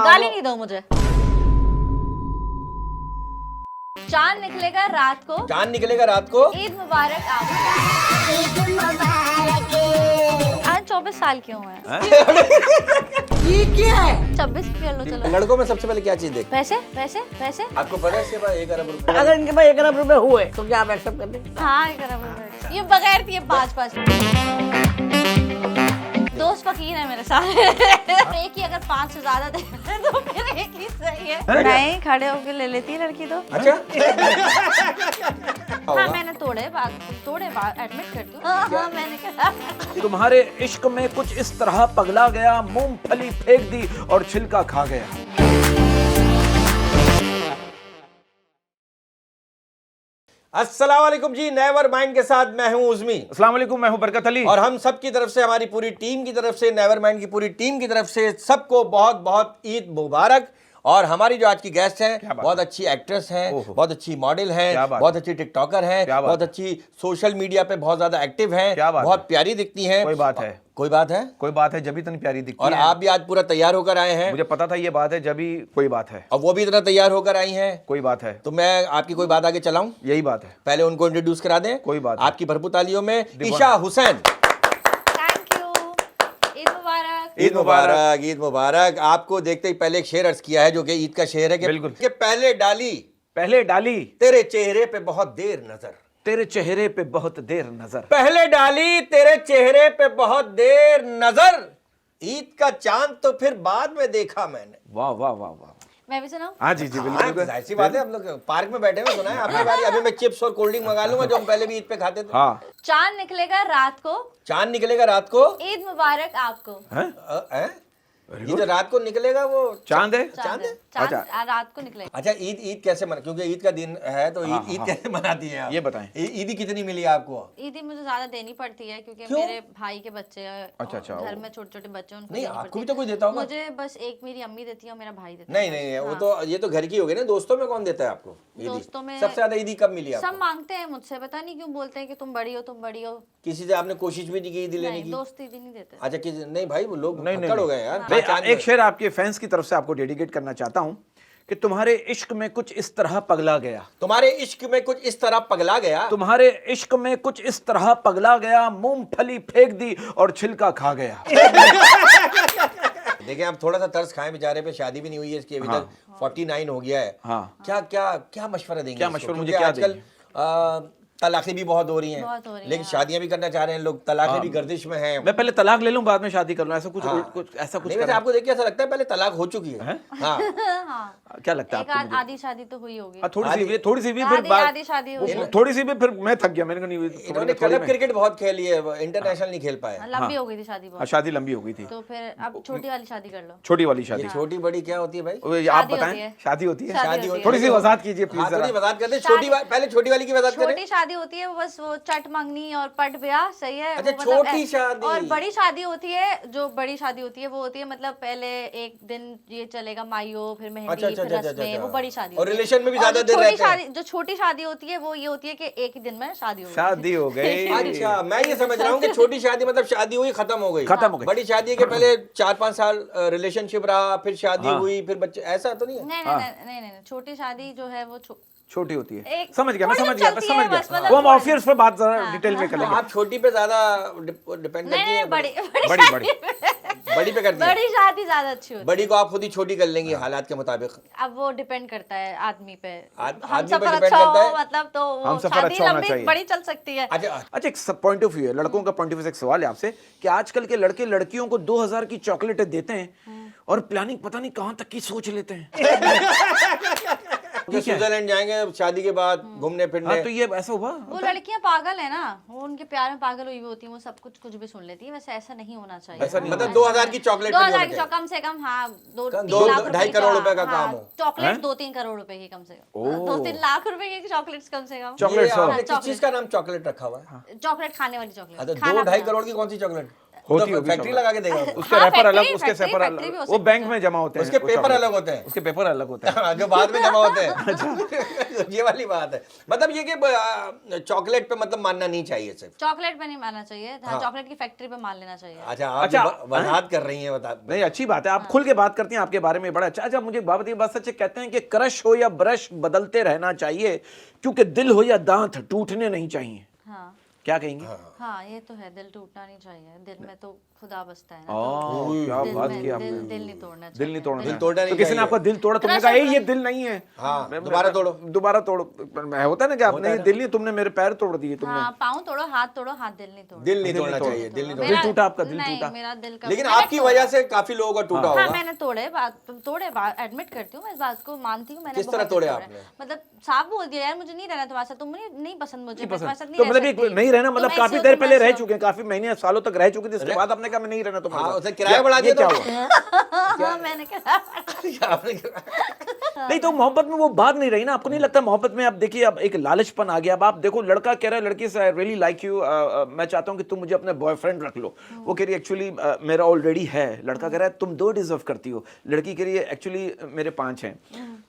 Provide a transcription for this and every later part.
गाली नहीं दो मुझे। चांद निकलेगा रात को, चांद निकलेगा रात को, ईद मुबारक आपको। आज 24 साल क्यों है? ये क्या है? 26 कर लो चलो। लड़कों में सबसे पहले क्या चीज देख? पैसे पैसे पैसे। आपको पता है इसके पास 1 अरब रुपए? अगर इनके पास 1 अरब रुपए हुए तो क्या आप एक्सेप्ट कर दें? हाँ एक अरब रुपए। ये बगैर दिए 5-5 दोस्त फकीर है मेरे साथ। एक ही अगर 5 से ज्यादा दे तो फिर एक ही सही है। नहीं खड़े होके ले लेती है लड़की तो। अच्छा हाँ मैंने तोड़े एडमिट करती हूँ। हाँ मैंने कहा। तुम्हारे इश्क में कुछ इस तरह पगला गया, मूंगफली फेंक दी और छिलका खा गया। अस्सलाम वालेकुम जी, नेवर माइंड के साथ मैं हूं उज़मी। अस्सलाम वालेकुम, मैं हूं बरकत अली। और हम सब की तरफ से, हमारी पूरी टीम की तरफ से, नेवर माइंड की पूरी टीम की तरफ से सबको बहुत बहुत ईद मुबारक। और हमारी जो आज की गेस्ट हैं बहुत अच्छी एक्ट्रेस हैं, बहुत अच्छी मॉडल हैं, बहुत अच्छी टिकटॉकर हैं, बहुत अच्छी सोशल मीडिया पे बहुत ज्यादा एक्टिव हैं, बहुत प्यारी दिखती हैं। कोई बात है, कोई बात है, कोई बात है, जब इतनी प्यारी दिखती और है। आप भी आज पूरा तैयार होकर आए हैं। मुझे पता था ये बात है, जब भी कोई बात है। और वो भी इतना तैयार होकर आई हैं। कोई बात है, तो मैं आपकी कोई बात आगे चलाऊं? यही बात है। पहले उनको इंट्रोड्यूस करा दें। कोई बात आपकी भरपूर तालियों में ईशा हुसैन। Thank you. ईद मुबारक। ईद मुबारक, ईद मुबारक। आपको देखते ही पहले एक शेर अर्ज किया है जो कि ईद का शेर है कि बिल्कुल। कि पहले डाली तेरे चेहरे पे बहुत देर नजर, तेरे चेहरे पे बहुत देर नजर। पहले डाली तेरे चेहरे पे बहुत देर नजर, ईद का चांद तो फिर बाद में देखा मैंने। वाह वाह वाह वाह। मैं भी सुनाऊं? हाँ जी जी हाँ, बिल्कुल। जाहिर सी बात है, हम लोग पार्क में बैठे हुए, सुना है आपकी बारी। अभी मैं चिप्स और कोल्ड ड्रिंक मंगा लूंगा जो हम पहले भी ईद पे खाते थे। हाँ। चांद निकलेगा रात को, चांद निकलेगा रात को, ईद मुबारक आपको। हैं? ये जो रात को निकलेगा वो चांद है। चांद है? चांद अच्छा। रात को निकलेगा। अच्छा, ईद कैसे मना, क्योंकि ईद का दिन है तो ईद कैसे मनाती है आप? ये बताएं। ईदी कितनी मिली आपको? ईदी मुझे ज्यादा देनी पड़ती है क्योंकि क्यों? मेरे भाई के बच्चे हैं। अच्छा, अच्छा, घर में छोटे छोटे बच्चे हैं, उनको नहीं, देनी आपको भी पड़ती तो कोई देता है। होगा। मुझे बस एक मेरी अम्मी देती है और मेरा भाई देता नहीं नहीं, वो तो ये तो घर की हो गई ना। दोस्तों में कौन देता है आपको ईदी? दोस्तों में सबसे ज्यादा ईदी कब मिली सब आपको? मांगते हैं मुझसे, पता नहीं क्यों बोलते हैं कि तुम बड़ी हो तुम बड़ी हो। किसी से आपने कोशिश भी नहीं की ईदी लेने नहीं की? दोस्त ईदी नहीं देते। अच्छा, किसी नहीं भाई, वो लोग नहीं, भक्कड़ हो गए यार। मैं चांद एक शेर आपके फैंस की तरफ से आपको डेडिकेट करना चाहता हूँ कि तुम्हारे इश्क में कुछ इस तरह पगला गया, तुम्हारे इश्क में कुछ इस तरह पगला गया, तुम्हारे इश्क में कुछ इस तरह पगला गया, मूंगफली फेंक दी और छिलका खा गया। देखें आप थोड़ा सा तरस खाएं, बेचारे पे शादी भी नहीं हुई है इसकी अभी तक, 49 हो गया है। हाँ। क्या क्या क्या मशवरा देंगे? क्या इसको? मशवरा मुझे क्योंकि क्या आजकल तलाक़ें भी बहुत हो रही हैं, बहुत हो रही लेकिन हैं। शादियां भी करना चाह रहे हैं लोग, तलाक़ें भी गर्दिश में हैं। मैं पहले तलाक ले लूं बाद में शादी कर लूं, ऐसा कुछ हाँ। ऐसा कुछ नहीं, वैसे करना। आपको देख के ऐसा लगता है पहले तलाक हो चुकी है। हाँ, हाँ क्या लगता है एक आपको मुझे? आधी शादी तो हुई होगी। हाँ, थोड़ी सी भी फिर आधी शादी हुई है। थोड़ी सी भी फिर मैं थक गया, मैंने कहा नहीं इन्होंने क्लब क्रिकेट बहुत खेली है, इंटरनेशनल नहीं खेल पाए। लंबी हो गई थी शादी हाँ, बहुत। शादी लंबी हो गई थी। तो फिर अब छोटी वाली शादी कर लो। छोटी वाली शादी। ये छोटी बड़ी क्या होती है भाई? आप शादी होती बताएं। है। शादी होती है। शादी होती है। थोड़ी सी वजाहत कीजिए प्लीज हाँ, जरा। थोड़ी वजाहत करते हैं। पहले छोटी वाली की वजाहत करें। छोटी शादी होती है वो बस वो चट मंगनी और पट ब्याह, सही है। अच्छा, वो मतलब छोटी शादी। और बड़ी शादी होती है, जो बड़ी शादी होती है वो होती है मतलब पहले एक दिन ये चलेगा माइयो, फिर मेहंदी, अच्छा, फिर अच्छा, रस्में, अच्छा। वो बड़ी शादी और होती है। रिलेशन में भी और ज्यादा जो देर छोटी रहते हैं। शादी, जो छोटी शादी होती है वो ये होती है कि एक ही दिन में शादी हो गई। शादी हो गई। अच्छा, मैं ये समझ रहा हूँ कि छोटी शादी मतलब शादी हुई खत्म हो गई। खत्म हो गई। बड़ी शादी के पहले 4-5 साल रिलेशनशिप रहा, फिर शादी हाँ। हुई, फिर बच्चे, ऐसा तो नहीं है? नहीं नहीं नहीं नहीं, छोटी शादी जो है वो छोटी होती है। एक- समझ गया, मैं थोड़ी समझ गया, मैं चलती समझ है बस, गया। मतलब वो हम थोड़ी। ऑफियर्स पे बात जरा डिटेल में कर लेंगे। आप छोटी पे ज्यादा डिपेंड करती नहीं है? बड़ी बड़ी बड़ी बड़ी पे करती है? बड़ी शादी ज्यादा अच्छी होती है। बड़ी को आप खुद ही छोटी कर लेंगी हालात के मुताबिक। अब वो डिपेंड करता है आदमी पे। आदमी हम पे सफर depend अच्छा करता हो है। मतलब तो वो हमसफर शादी अच्छा होना लंबी चाहिए। बड़ी चल सकती है। अच्छा, अच्छा, एक पॉइंट ऑफ व्यू है, लड़कों का पॉइंट ऑफ व्यू से एक सवाल है आपसे कि आजकल के लड़के लड़कियों को 2000 की चॉकलेटें देते हैं और प्लानिंग पता नहीं कहां तक की सोच लेते हैं। स्विट्जरलैंड जाएंगे शादी के बाद घूमने फिरने। हाँ, तो ये ऐसा हुआ। वो लड़कियां पागल है ना, वो उनके प्यार में पागल हुई होती है, वो सब कुछ भी सुन लेती है। वैसे ऐसा नहीं होना चाहिए। ऐसा नहीं मतलब 2000 की चॉकलेट 2000 की कम से कम, हाँ 2-3 दो- लाख 2.5 करोड़ रुपए का काम हो। चॉकलेट 2-3 करोड़ रुपए की कम से कम, 2-3 लाख रुपए की चॉकलेट्स कम से कम। चॉकलेट आपने हाँ, किस चीज का नाम चॉकलेट रखा हुआ है? चॉकलेट खाने वाली चॉकलेट। अच्छा, 2-2.5 करोड़ की कौन सी चॉकलेट? होती तो होगी फैक्ट्री सब। लगा के देगा उसके हाँ, रेफर अलग, फैक्ट्री- उसके सेफर फैक्ट्री भी अलग, हो वो सकती बैंक है। में जमा होते हैं, उसके वो पेपर chocolate। अलग होते हैं। उसके पेपर अलग होते हैं। जो बाद में जमा होते हैं। ये वाली बात है। मतलब ये कि चॉकलेट पे मतलब मानना नहीं चाहिए सिर्फ। चॉकलेट पे नहीं मानना चाहिए, हाँ चॉकलेट की फैक्ट्री पे मान लेना चाहिए। अच्छा आप अच्छा, जो वजाहत कर रही हैं बता। नहीं अच्छी बात है, आप खुल के बात करती हैं, आपके बारे में बड़ा अच्छा। अच्छा मुझे बात बताइए, बात सच है, कहते हैं कि क्रश हो या ब्रश बदलते रहना चाहिए, क्योंकि दिल हो या दांत टूटने नहीं चाहिए। हाँ क्या कहेंगी? हाँ ये तो है, दिल टूटना नहीं चाहिए, दिल में तो खुदा बसता है ना, क्या दिल बात में की आपने। दिल नहीं तोड़ना चाहिए। दिल नहीं तोड़ना, दिल तोड़ना नहीं तो किसी ने चाहिए। आपका दिल तोड़ा, तुमने कहा क्रश ये दिल नहीं है, हाँ, मैं- दोबारा तोड़ो। दोबारा तोड़ो। होता है ना कि आपने ये दिल नहीं, तुमने मेरे पैर तोड़ दिए तुमने। हाँ पाँव तोड़ो, हाथ दिल नहीं तोड़ो। दिल नहीं तोड़ना चाहिए, दिल नहीं दिल तोड़ना। टूटा आपका, दिल नहीं, टूटा। मेरा दिल का लेकिन मैंने आपकी तोड़ा। वजह से काफी लोगों का टूटा हाँ होगा। मैंने तोड़े एडमिट करती हूँ, मैं इस बात को मानती हूँ, मैंने किस तरह बहुत तोड़े दिल आपने? मतलब साफ बोल दिया यार मुझे नहीं रहना तुम्हारे साथ, तुम नहीं पसंद मुझे, मैं तुम्हारे साथ नहीं तो रह मतलब सकती। एक नहीं रहना मतलब तुम काफी ऐसे हो, देर तुम पहले ऐसे रह हो। चुके हैं, काफी महीने सालों तक रह चुके थे, इसके बाद आपने कहा मैं नहीं रहना तुम्हारे हाँ, साथ। उसे किराया बढ़ा दिया क्या तो? हुआ? हाँ मैंने कहा नहीं तो मोहब्बत में वो बात नहीं रही ना, आपको नहीं लगता मोहब्बत में? आप देखिए अब एक लालचपन आ गया। अब आप देखो, लड़का कह रहा है लड़की से आई रियली लाइक यू, मैं चाहता हूँ कि तुम मुझे अपने बॉयफ्रेंड रख लो। वो कह रही है एक्चुअली मेरा ऑलरेडी है। लड़का कह रहा है तुम 2 डिजर्व करती हो, लड़की कह रही है एक्चुअली मेरे 5 हैं।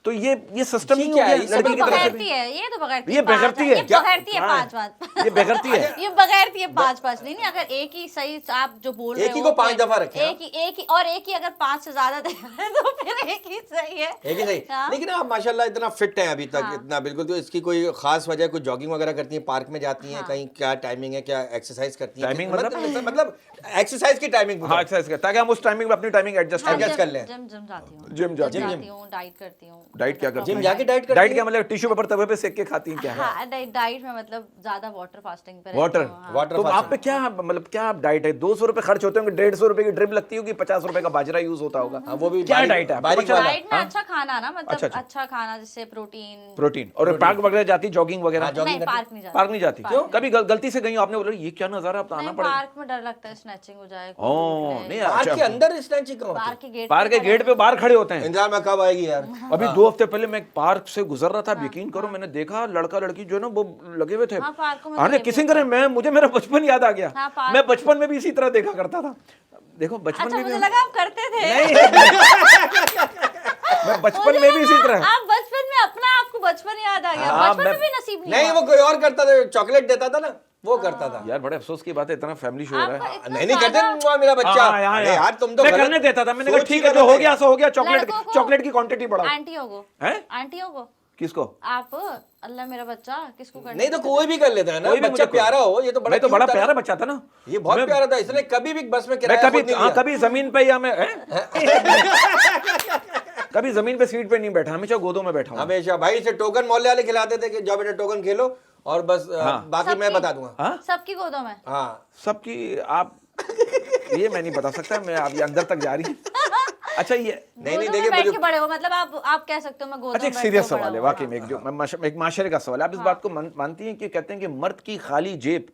तो ये सिस्टम नहीं हो क्या है? गया ये लड़की की तरफ से बगैरती भी? है, ये तो बगैरती ये बगैरती है। ये क्या? बगैरती है हाँ। 5 ये बेगरती है। ये बगैरती है 5 नहीं नहीं, अगर एक ही सही आप जो बोल रहे एक ही हो को 5 कि दफा रखें, हाँ? एक ही और एक ही अगर 5 से ज्यादा दे तो फिर एक ही सही है। एक ही सही। हाँ। लेकिन आप माशाल्लाह इतना फिट हैं अभी तक, हाँ। इतना बिल्कुल। तो इसकी कोई खास वजह, कुछ जॉगिंग वगैरह करती हैं, पार्क में जाती हैं, कहीं क्या टाइमिंग है, क्या एक्सरसाइज करती हैं? टाइमिंग मतलब एक्सरसाइज की टाइमिंग हाँ एक्सरसाइज कर, ताकि हम उस टाइमिंग में अपनी टाइमिंग एडजस्ट हाँ, कर adjust कर लें। जिम जाती हूँ, जिम जाती हैं। जाती हूँ, डाइट करती हूँ। डाइट क्या करती जिम हैं? जाके डाइट करती डाइट हैं? क्या मतलब टिश्यू पेपर तवे पे सेक के खाती हैं क्या है? हाँ डाइट में मतलब ज्यादा वाटर फास्टिंग पे रहती वाटर हूँ, हाँ। वाटर तो फास्टिंग। आप पे क्या मतलब क्या डाइट है? 200 रुपए खर्च होते होंगे, 150 रुपए की ड्रिप लगती होगी, 50 रुपए का बाजरा यूज होता होगा। हाँ, वो भी क्या बारीक- डाइट है आपका? बारीक बच्चा- वाला। डाइट में अच्छा खाना ना, मतलब अच्छा, अच्छा। अच्छा खाना जैसे प्रोटीन। प्रोटीन। और पार्क वगैरह जाती, जॉगिंग वगैरह? हाँ, jogging नहीं करती पार्क नहीं जाती। पार्क नहीं जाती क्यों? कभी गलती से गई हो आपने, बोला ये क्या नजारा, अब तो आना नहीं पड़ेगा? पार्क में डर लगता है स्नैचिंग हो जाए। ओह नहीं पार्क अच्छा, के अंदर स्नैचिंग कहाँ होती पार्क के गेट पार्क के गेट पे बाहर खड़े होते है? हैं। इंतजार में कब आएगी यार? अभी 2 हफ्ते पहले मैं एक पार्क से गुजर रहा था, आप यकीन करो मैंने देखा लड़का लड़की जो है ना वो लगे हुए थे। हाँ, पार्कों में अरे तो ये किसिंग भी करे, मैं मुझे मेरा बचपन याद आ गया। हाँ, पार्क- मैं बचपन में भी इसी तरह देखा करता था। देखो बचपन अच्छा में भी मुझे लगा आप करते थे। मैं बचपन में भी इसी तरह। आप बचपन में अपना आपको बचपन याद आ गया। हाँ, बचपन में मैं- भी नसीब नहीं नहीं, हुआ। वो कोई और करता था, चॉकलेट देता था ना, वो करता था। यार बड़े अफसोस की बात है, इतना फैमिली शो हो रहा आपका है। इतना नहीं नहीं कहते ज्यादा- "मुआ, मेरा बच्चा"। हाँ, अरे यार तुम तो मैं गलत करने देता था, मैंने कहा सोच ही ठीक है जो गलत हो गया सो हो गया, लड़कों को- चॉकलेट की क्वांटिटी बढ़ाओ। आंटियों को हैं? आंटियों को किसको? आप अल्लाह मेरा बच्चा किसको करना नहीं तो कोई भी कर लेता है ना, कोई भी बच्चा मुझे प्यारा हो। ये तो बड़ा मैं तो cute बड़ा था ना। प्यारा बच्चा था ना। ये बहुत मैं- प्यारा था, इसलिए कभी भी बस में मैं किराया कभी खुद नहीं हाँ, लिया। कभी जमीन पे या मैं कभी जमीन पे सीट पे नहीं बैठा, हमेशा गोदों में बैठा हूं। हमेशा भाई से टोकन मोहल्ले वाले खिलाते थे कि जाओ बेटा टोकन खेलो और बस बाकी मैं सबकी- बता दूंगा। हाँ? सबकी गोदों में। हाँ सबकी आप ये मैं नहीं बता सकता, मैं आप ये अंदर तक जा रही है। अच्छा ये नहीं गोदों देखिए में बैठ मुझे के बड़े हो, मतलब आप कह सकते हो मैं गोदों अच्छा में एक बैठ सीरियस के बड़ा सवाल है हुआ। वाकई में, एक जो एक माशरे का सवाल है। आप इस बात को मानती हैं कि कहते हैं कि मर्द की खाली जेब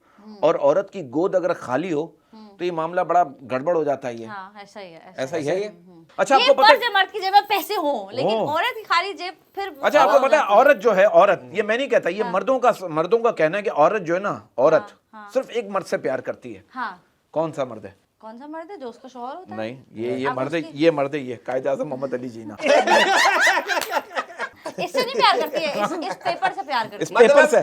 और औरत की गोद अगर खाली हो तो ये मामला बड़ा गड़बड़ हो जाता है। ये हाँ ऐसा ही है, ऐसा ही ऐसा ही है। है। अच्छा ये आपको पता फर्ज है मर्द की जेब में पैसे हो, लेकिन हो। औरत की खाली जेब फिर अच्छा आपको हो पता है जाती औरत जो है, औरत ये मैं नहीं कहता, ये मर्दों का कहना है कि औरत जो है ना, औरत सिर्फ एक मर्द से प्यार करती है। हाँ कौन सा मर्द है? कौन सा मर्द है जो उसका शौहर होता है? नहीं ये अब मर्द है, उसकी- ये मर्द है, ये कायदे आज़म मोहम्मद अली जीना। इससे नहीं प्यार करती है, इस पेपर से प्यार करती इस है। पेपर से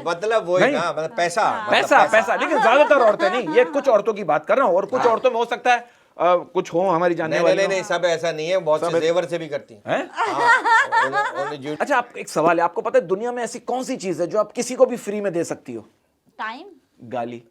मतलब वही नहीं। ना, मतलब पैसा पैसा पैसा, लेकिन ज्यादातर औरतें नहीं, ये कुछ औरतों की बात कर रहा हूँ, और कुछ औरतों में हो सकता है कुछ हो हमारी जानने नहीं वाली नहीं हो। नहीं, सब ऐसा नहीं है, बहुत से जेवर से भी करती हैं। हैं? हाँ, उन्हें झूठ- अच्छा आप एक सवाल है, आपको पता है दुनिया में ऐसी कौन सी चीज है जो आप किसी को भी फ्री में दे सकती हो? टाइम गाली।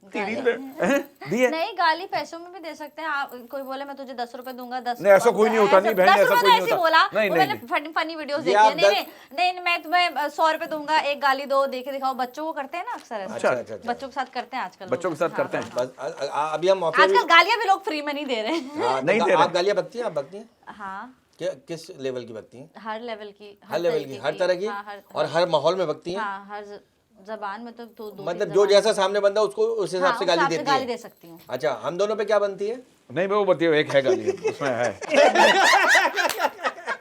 दिए नहीं, गाली पैसों में भी दे सकते हैं आप। कोई बोले मैं तुझे 10 रुपए दूंगा, 10 नहीं, ऐसा कोई नहीं होता, नहीं बहन, ऐसा कोई नहीं होता। बोला नहीं, वो नहीं, मैंने फनी वीडियोस ये देखी आप है। नहीं मैं तुम्हें 100 रुपए दूंगा, एक गाली दो, देखे दिखाओ। बच्चों को करते हैं ना अक्सर ऐसा। अच्छा। बच्चों के साथ करते हैं आजकल बच्चों के लोग। साथ करते हैं। बस अभी हम मौके आजकल गालियां भी लोग फ्री में नहीं दे रहे हैं। हाँ, नहीं तो दे रहे। आप गालियां बकती हैं? आप बकती हैं? हाँ किस लेवल की बकती हैं? हर लेवल की, हर लेवल की, तरीके हर तरह की, हाँ, और हर माहौल में बकती हैं? हाँ हर जबान में तो दो मतलब जो जैसा सामने बंदा उसको उस हिसाब से गाली देती गाली है। दे सकती हूँ। अच्छा, हम दोनों पे क्या बनती है? नहीं मैं वो बताइए, एक है गाली उसमें है।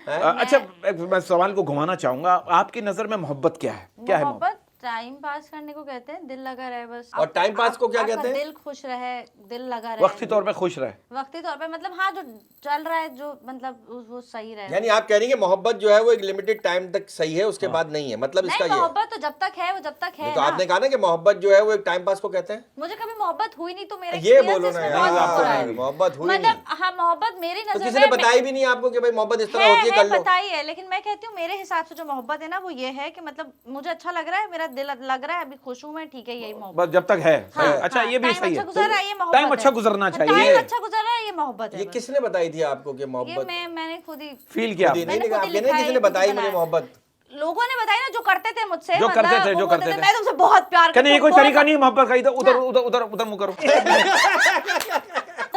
अच्छा मैं सवाल को घुमाना चाहूंगा, आपकी नजर में मोहब्बत क्या है? क्या है मोहब्बत टाइम पास करने को कहते हैं, दिल लगा रहे बस। और टाइम पास को क्या आपका कहते हैं? दिल खुश रहे, दिल लगा रहे, वक्ती तौर पे खुश रहे। वक्ती तौर पे मतलब हाँ, जो चल रहा है जो मतलब वो सही रहे। यानी आप कह रही हैं कि मोहब्बत जो है वो एक लिमिटेड टाइम तक सही है, उसके बाद नहीं है, मतलब इसका नहीं, ये है। मोहब्बत तो जब तक है वो जब तक है तो ना। आपने कहा ना कि मोहब्बत जो है वो एक टाइम पास को कहते हैं। मुझे कभी मोहब्बत हुई नहीं तो मेरे ये experience बोलो ना इसमें यार, बहुत बुरा है। मोहब्बत हुई मतलब नहीं हाँ, मोहब्बत मेरी तो नजर किसी ने में बताई भी नहीं आपको कि भाई मोहब्बत इस तरह होती है, कर लो। पता ही है, लेकिन मैं कहती हूँ मेरे हिसाब से जो मोहब्बत है ना वो ये है कि मतलब मुझे अच्छा लग रहा है, मेरा दिल लग रहा है, अभी खुश हूँ मैं, ठीक है, यही मोहब्बत। बस जब तक है। हाँ, अच्छा, हाँ, ये भी टाइम सही अच्छा है। गुजर रहा है, ये मोहब्बत टाइम है। अच्छा गुजरना चाहिए। टाइम अच्छा गुजर रहा है, ये मोहब्बत है ये बस। किसने बताई थी आपको कि ये मोहब्बत? मैंने खुद ही फील किया खुद ही आपने? नहीं, मैंने लेकिन खुद ही आपने लिखा नहीं, किसी है, ने खुद ही बताई मुझे बनाया। मोहब्बत। लोगों ने बताया ना, जो करते थे मुझसे, जो करते मतलब थे, वो जो बोलते करते थे, थे। मैं तुमसे बहुत प्यार क्या नहीं, ये कोई बहुत- तरीका नहीं है मोहब्बत का, इधर उधर उधर उधर उधर मुंह करो।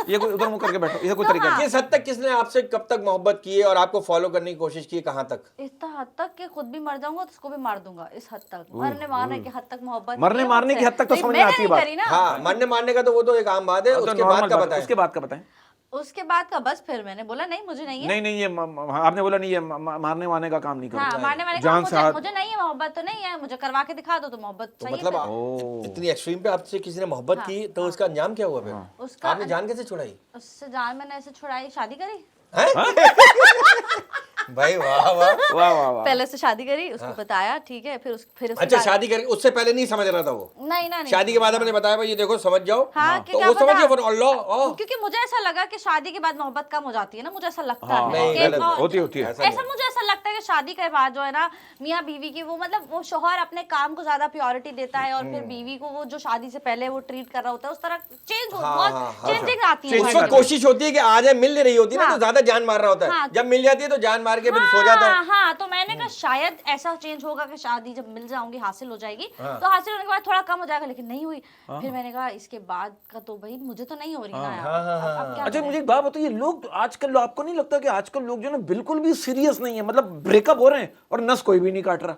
ये कोई उधर मुंह करके बैठो, ये कोई तरीका नहीं। किस हद तक किसने आपसे कब तक मोहब्बत की है और आपको फॉलो करने की कोशिश की है, कहाँ तक? इतना हद तक कि खुद भी मर जाऊंगा तो उसको भी मार दूंगा, इस हद तक मरने मारने की हद तक मोहब्बत मरने की है मारने मुझसे। की हद तक तो लेकिन समझ में मैंने आती है नहीं बात। करी ना। हाँ, मरने मारने का तो वो तो एक आम बात है, तो उसके नॉर्मल बाद का बात, बताएं। उसके बाद का बताएं। उसके बाद का बस फिर मैंने बोला नहीं, मुझे नहीं है। नहीं नहीं, ये आपने बोला नहीं, ये मारने वारने का काम नहीं हाँ, करो। मारने वाले जान का से हाथ- मुझे नहीं है, मोहब्बत तो नहीं है, मुझे करवा के दिखा दो तो मोहब्बत तो सही मतलब है। इतनी एक्सट्रीम पे आपसे किसी ने मोहब्बत की तो उसका अंजाम क्या हुआ फिर? उसका आपने जान कैसे छुड़ाई? उससे जान मैंने ऐसे छुड़ाई, शादी करी। भाई वाह वाह। वाह वाह वाह। पहले से शादी करी, उसको बताया, ठीक है, फिर उसके अच्छा, बाद- शादी करके उससे पहले नहीं समझ रहा था वो? नहीं ना, नहीं शादी के बाद आपने बताया भाई ये देखो समझ जाओ। हाँ, कि तो क्या वो समझ पता? गया फिर अल्लाह। क्योंकि मुझे ऐसा लगा कि शादी के बाद मोहब्बत कम हो जाती है ना, मुझे ऐसा लगता हाँ, है नहीं, कि गलत है। मोह- होती है। ऐसा ऐसा मुझे ऐसा लगता है कि शादी के बाद जो है ना मियाँ बीवी की वो मतलब वो शौहर अपने काम को ज्यादा प्रायोरिटी देता है और फिर बीवी को वो जो शादी से पहले वो ट्रीट कर रहा होता है उस तरह चेंज बहुत चेंजिंग आती है उस शादी वक्त में। कोशिश होती है कि आज है, मिल नहीं रही होती ना, हाँ। तो ज्यादा जान मार रहा होता है। हाँ। जब मिल जाती है तो जान मार के फिर सो जाता है। हाँ, तो मैंने कहा शायद ऐसा चेंज होगा कि शादी जब मिल जाऊंगी, हासिल हो जाएगी, तो हासिल होने के बाद थोड़ा कम हो जाएगा, लेकिन नहीं हुई। फिर मैंने कहा इसके बाद का तो भाई मुझे तो नहीं हो रही ना यार, अब क्या अच्छा, करें? मुझे एक बात बताइए, लोग आजकल, आपको नहीं लगता कि आजकल लोग जो ना बिल्कुल भी सीरियस नहीं है, मतलब ब्रेकअप हो रहे हैं और नस कोई भी नहीं काट रहा,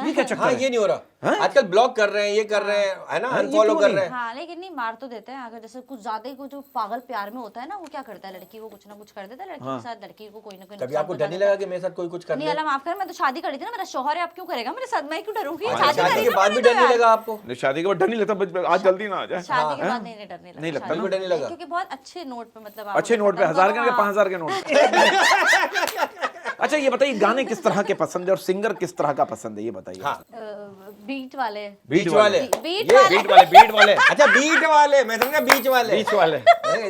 ये क्या चक्कर हाँ, है? ये नहीं हो रहा। आजकल ब्लॉक कर रहे हैं, ये कर रहे हैं, है ना, अनफॉलो कर रहे हैं। हाँ, लेकिन नहीं, मार तो देते हैं। अगर जैसे कुछ ज्यादा ही जो पागल प्यार में होता है ना, वो क्या करता है, लड़की को कुछ ना कुछ कर देता है, लड़की के साथ लड़की को कोई ना कोई कभी नुकसान आपको डर पहुंचा नहीं देता है। लगा कि मेरे साथ कोई कुछ कर नहीं, ले? अल्लाह माफ करे, मैं तो शादी करी थी ना, मेरा शौहर है, अब क्यों करेगा मेरे साथ, मैं क्यों डरूंगी? अच्छा, शादी करी के ना बाद भी मैंने डर तो नहीं यार। लगा आपको? नहीं, शादी के बाद डर नहीं लगता, आज जल्दी ना आ जाए। शादी के बाद नहीं डर नहीं लगता शादी ना? डर नहीं लगा? क्योंकि बहुत अच्छे नोट पे मतलब आप अच्छे नोट पे, 1000 के, 5000 के नोट। अच्छा, ये बताइए, गाने किस तरह के पसंद है और सिंगर किस तरह का पसंद है, ये बताइए। हाँ, बीट वाले बीच वाले। बीट ये वाले बीट वाले। अच्छा, बीट वाले, मैं समझा बीच वाले। बीच वाले।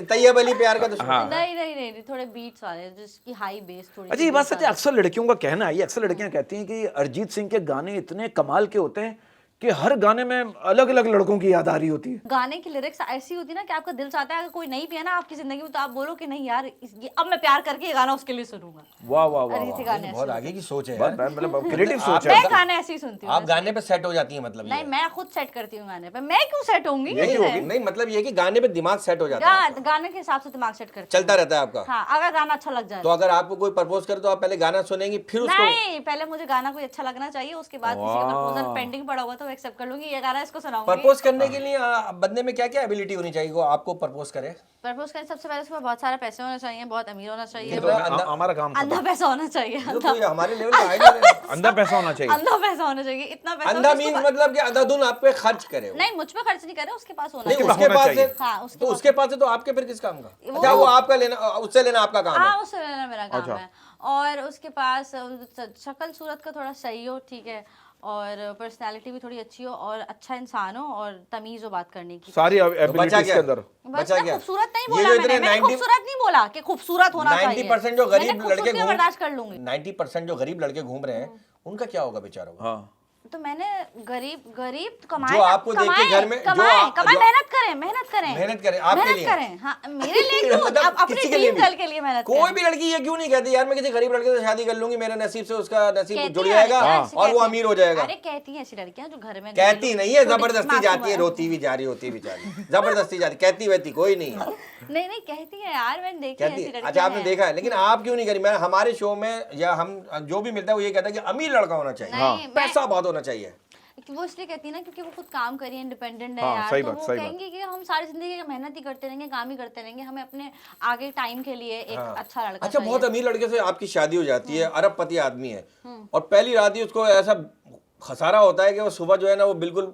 तैयब अली प्यार का दुश्मन। नहीं नहीं नहीं, थोड़े बीट्स वाले जिसकी हाई बेस थोड़ी अच्छा, ये बात सच है, अक्सर लड़कियों का कहना है, ये अक्सर लड़कियां कहती हैं कि अरिजीत सिंह के गाने इतने कमाल के होते हैं कि हर गाने में अलग अलग लड़कों की याद आ रही होती है। गाने की लिरिक्स ऐसी होती है ना कि आपका दिल चाहता है अगर कोई नहीं पिया ना आपकी जिंदगी में तो आप बोलो कि नहीं यार अब मैं प्यार करके ये गाना उसके लिए सुनूंगा। वाह वाह वाह, अरिजीत के गाने बहुत आगे की सोच है यार। मतलब क्रिएटिव सोच है। मैं गाने ऐसे ही सुनती हूँ। आप गाने पे सेट हो जाती है, मतलब ये नहीं, मैं खुद सेट करती हूँ गाने पे, मैं क्यों सेट होंगी? नहीं, मतलब ये कि गाने पे दिमाग सेट हो जाता है, गाने के हिसाब से दिमाग सेट करती चलता रहता है आपका। हाँ, अगर गाना अच्छा लग जाए तो अगर आपको कोई प्रपोज करे तो आप पहले गाना सुनेंगी फिर उसको? नहीं, पहले मुझे गाना कोई अच्छा लगना चाहिए, उसके बाद किसी का प्रपोजल पेंडिंग पड़ा होगा तो एक्सेप्ट कर लूंगी, ये गाना इसको सुनाऊंगी। प्रपोज करने के लिए बंदे में क्या क्या एबिलिटी होनी चाहिए वो आपको प्रपोज करे? प्रपोज करने सबसे पहले उसके पास बहुत सारे पैसे होने चाहिए, बहुत अमीर होना चाहिए, तो हमारा काम अंधा पैसा होना चाहिए, ये तो कोई हमारे लेवल का आइडिया नहीं। अंधा पैसा होना चाहिए। अंधा पैसा होना चाहिए, इतना पैसा अंधा कि उसके मीन्स पास- मतलब कि अंधाधुन आप पे खर्च करे वो। नहीं, मुझ पे खर्च नहीं करे, उसके पास होना नहीं, चाहिए। उसके होना पास चाहिए। है हाँ, उसके तो उसके पास है तो आपके फिर किस काम का? वो- अच्छा, वो आपका लेना, उससे लेना आपका काम हाँ, है। उससे लेना मेरा काम है। और उसके पास शक्ल सूरत का थोड़ा सही हो, ठीक है, और पर्सनालिटी भी थोड़ी अच्छी हो और अच्छा इंसान हो और तमीज हो बात करने की। सारी बचा एबिलिटीज क्या? के अंदर। बस बचा मैं क्या? खूबसूरत नहीं ये बोला, जो इतने मैंने 90 खूबसूरत नहीं बोला कि खूबसूरत होना चाहिए। 90% जो गरीब मैंने लड़के खूबसूरती बर्दाश्त कर लूंगी। 90% जो गरीब लड़के घूम रहे हैं उनका क्या होगा बेचारों का? हाँ, तो मैंने गरीब कमाए, जो आपको देख के घर में- कमाए, जो- कमाए, जो- मेहनत करें, मेहनत करें, मेहनत करें, आपके लिए। करें। हाँ, मेरे लिए क्यों? मतलब आप अपने किसी के लिए ड्रीम भी। गर्ल के लिए मेहनत कोई करें। भी लड़की ये क्यों नहीं कहती यार मैं किसी गरीब लड़के से शादी कर लूंगी, मेरे नसीब से उसका नसीब कहती जुड़ हैं, जाएगा ऐसी और वो कहती अमीर हैं। हो जाएगा। अरे कहती हैं ऐसी लड़कियां जो घर में कहती घरेलू- नहीं है, थोड़ी जबरदस्ती मासूम जाती है, रोती भी जा रही होती है बेचारी, जबरदस्ती जाती, कहती वहती कोई नहीं है, नहीं नहीं, कहती है यार, मैंने देखी है कहती ऐसी है। लड़कियां अच्छा, आपने हैं। देखा है, लेकिन आप क्यों नहीं करी? मैं हमारे शो में या हम जो भी मिलता है वो ये कहता है कि अमीर लड़का होना चाहिए, नहीं, मैं- पैसा बहुत होना चाहिए। वो इसलिए कहती है ना क्योंकि वो खुद काम करी है, इंडिपेंडेंट है हाँ, यार, सही तो बात, वो सही बात। कहेंगे कि हम सारी जिंदगी मेहनत ही करते रहेंगे, काम ही करते रहेंगे, हमें अपने आगे टाइम के लिए एक अच्छा लड़का अच्छा, चाहिए। बहुत अमीर लड़के से आपकी शादी हो जाती है, अरबपति आदमी है और पहली रात ही उसको ऐसा खसारा होता है कि वो सुबह जो है ना वो बिल्कुल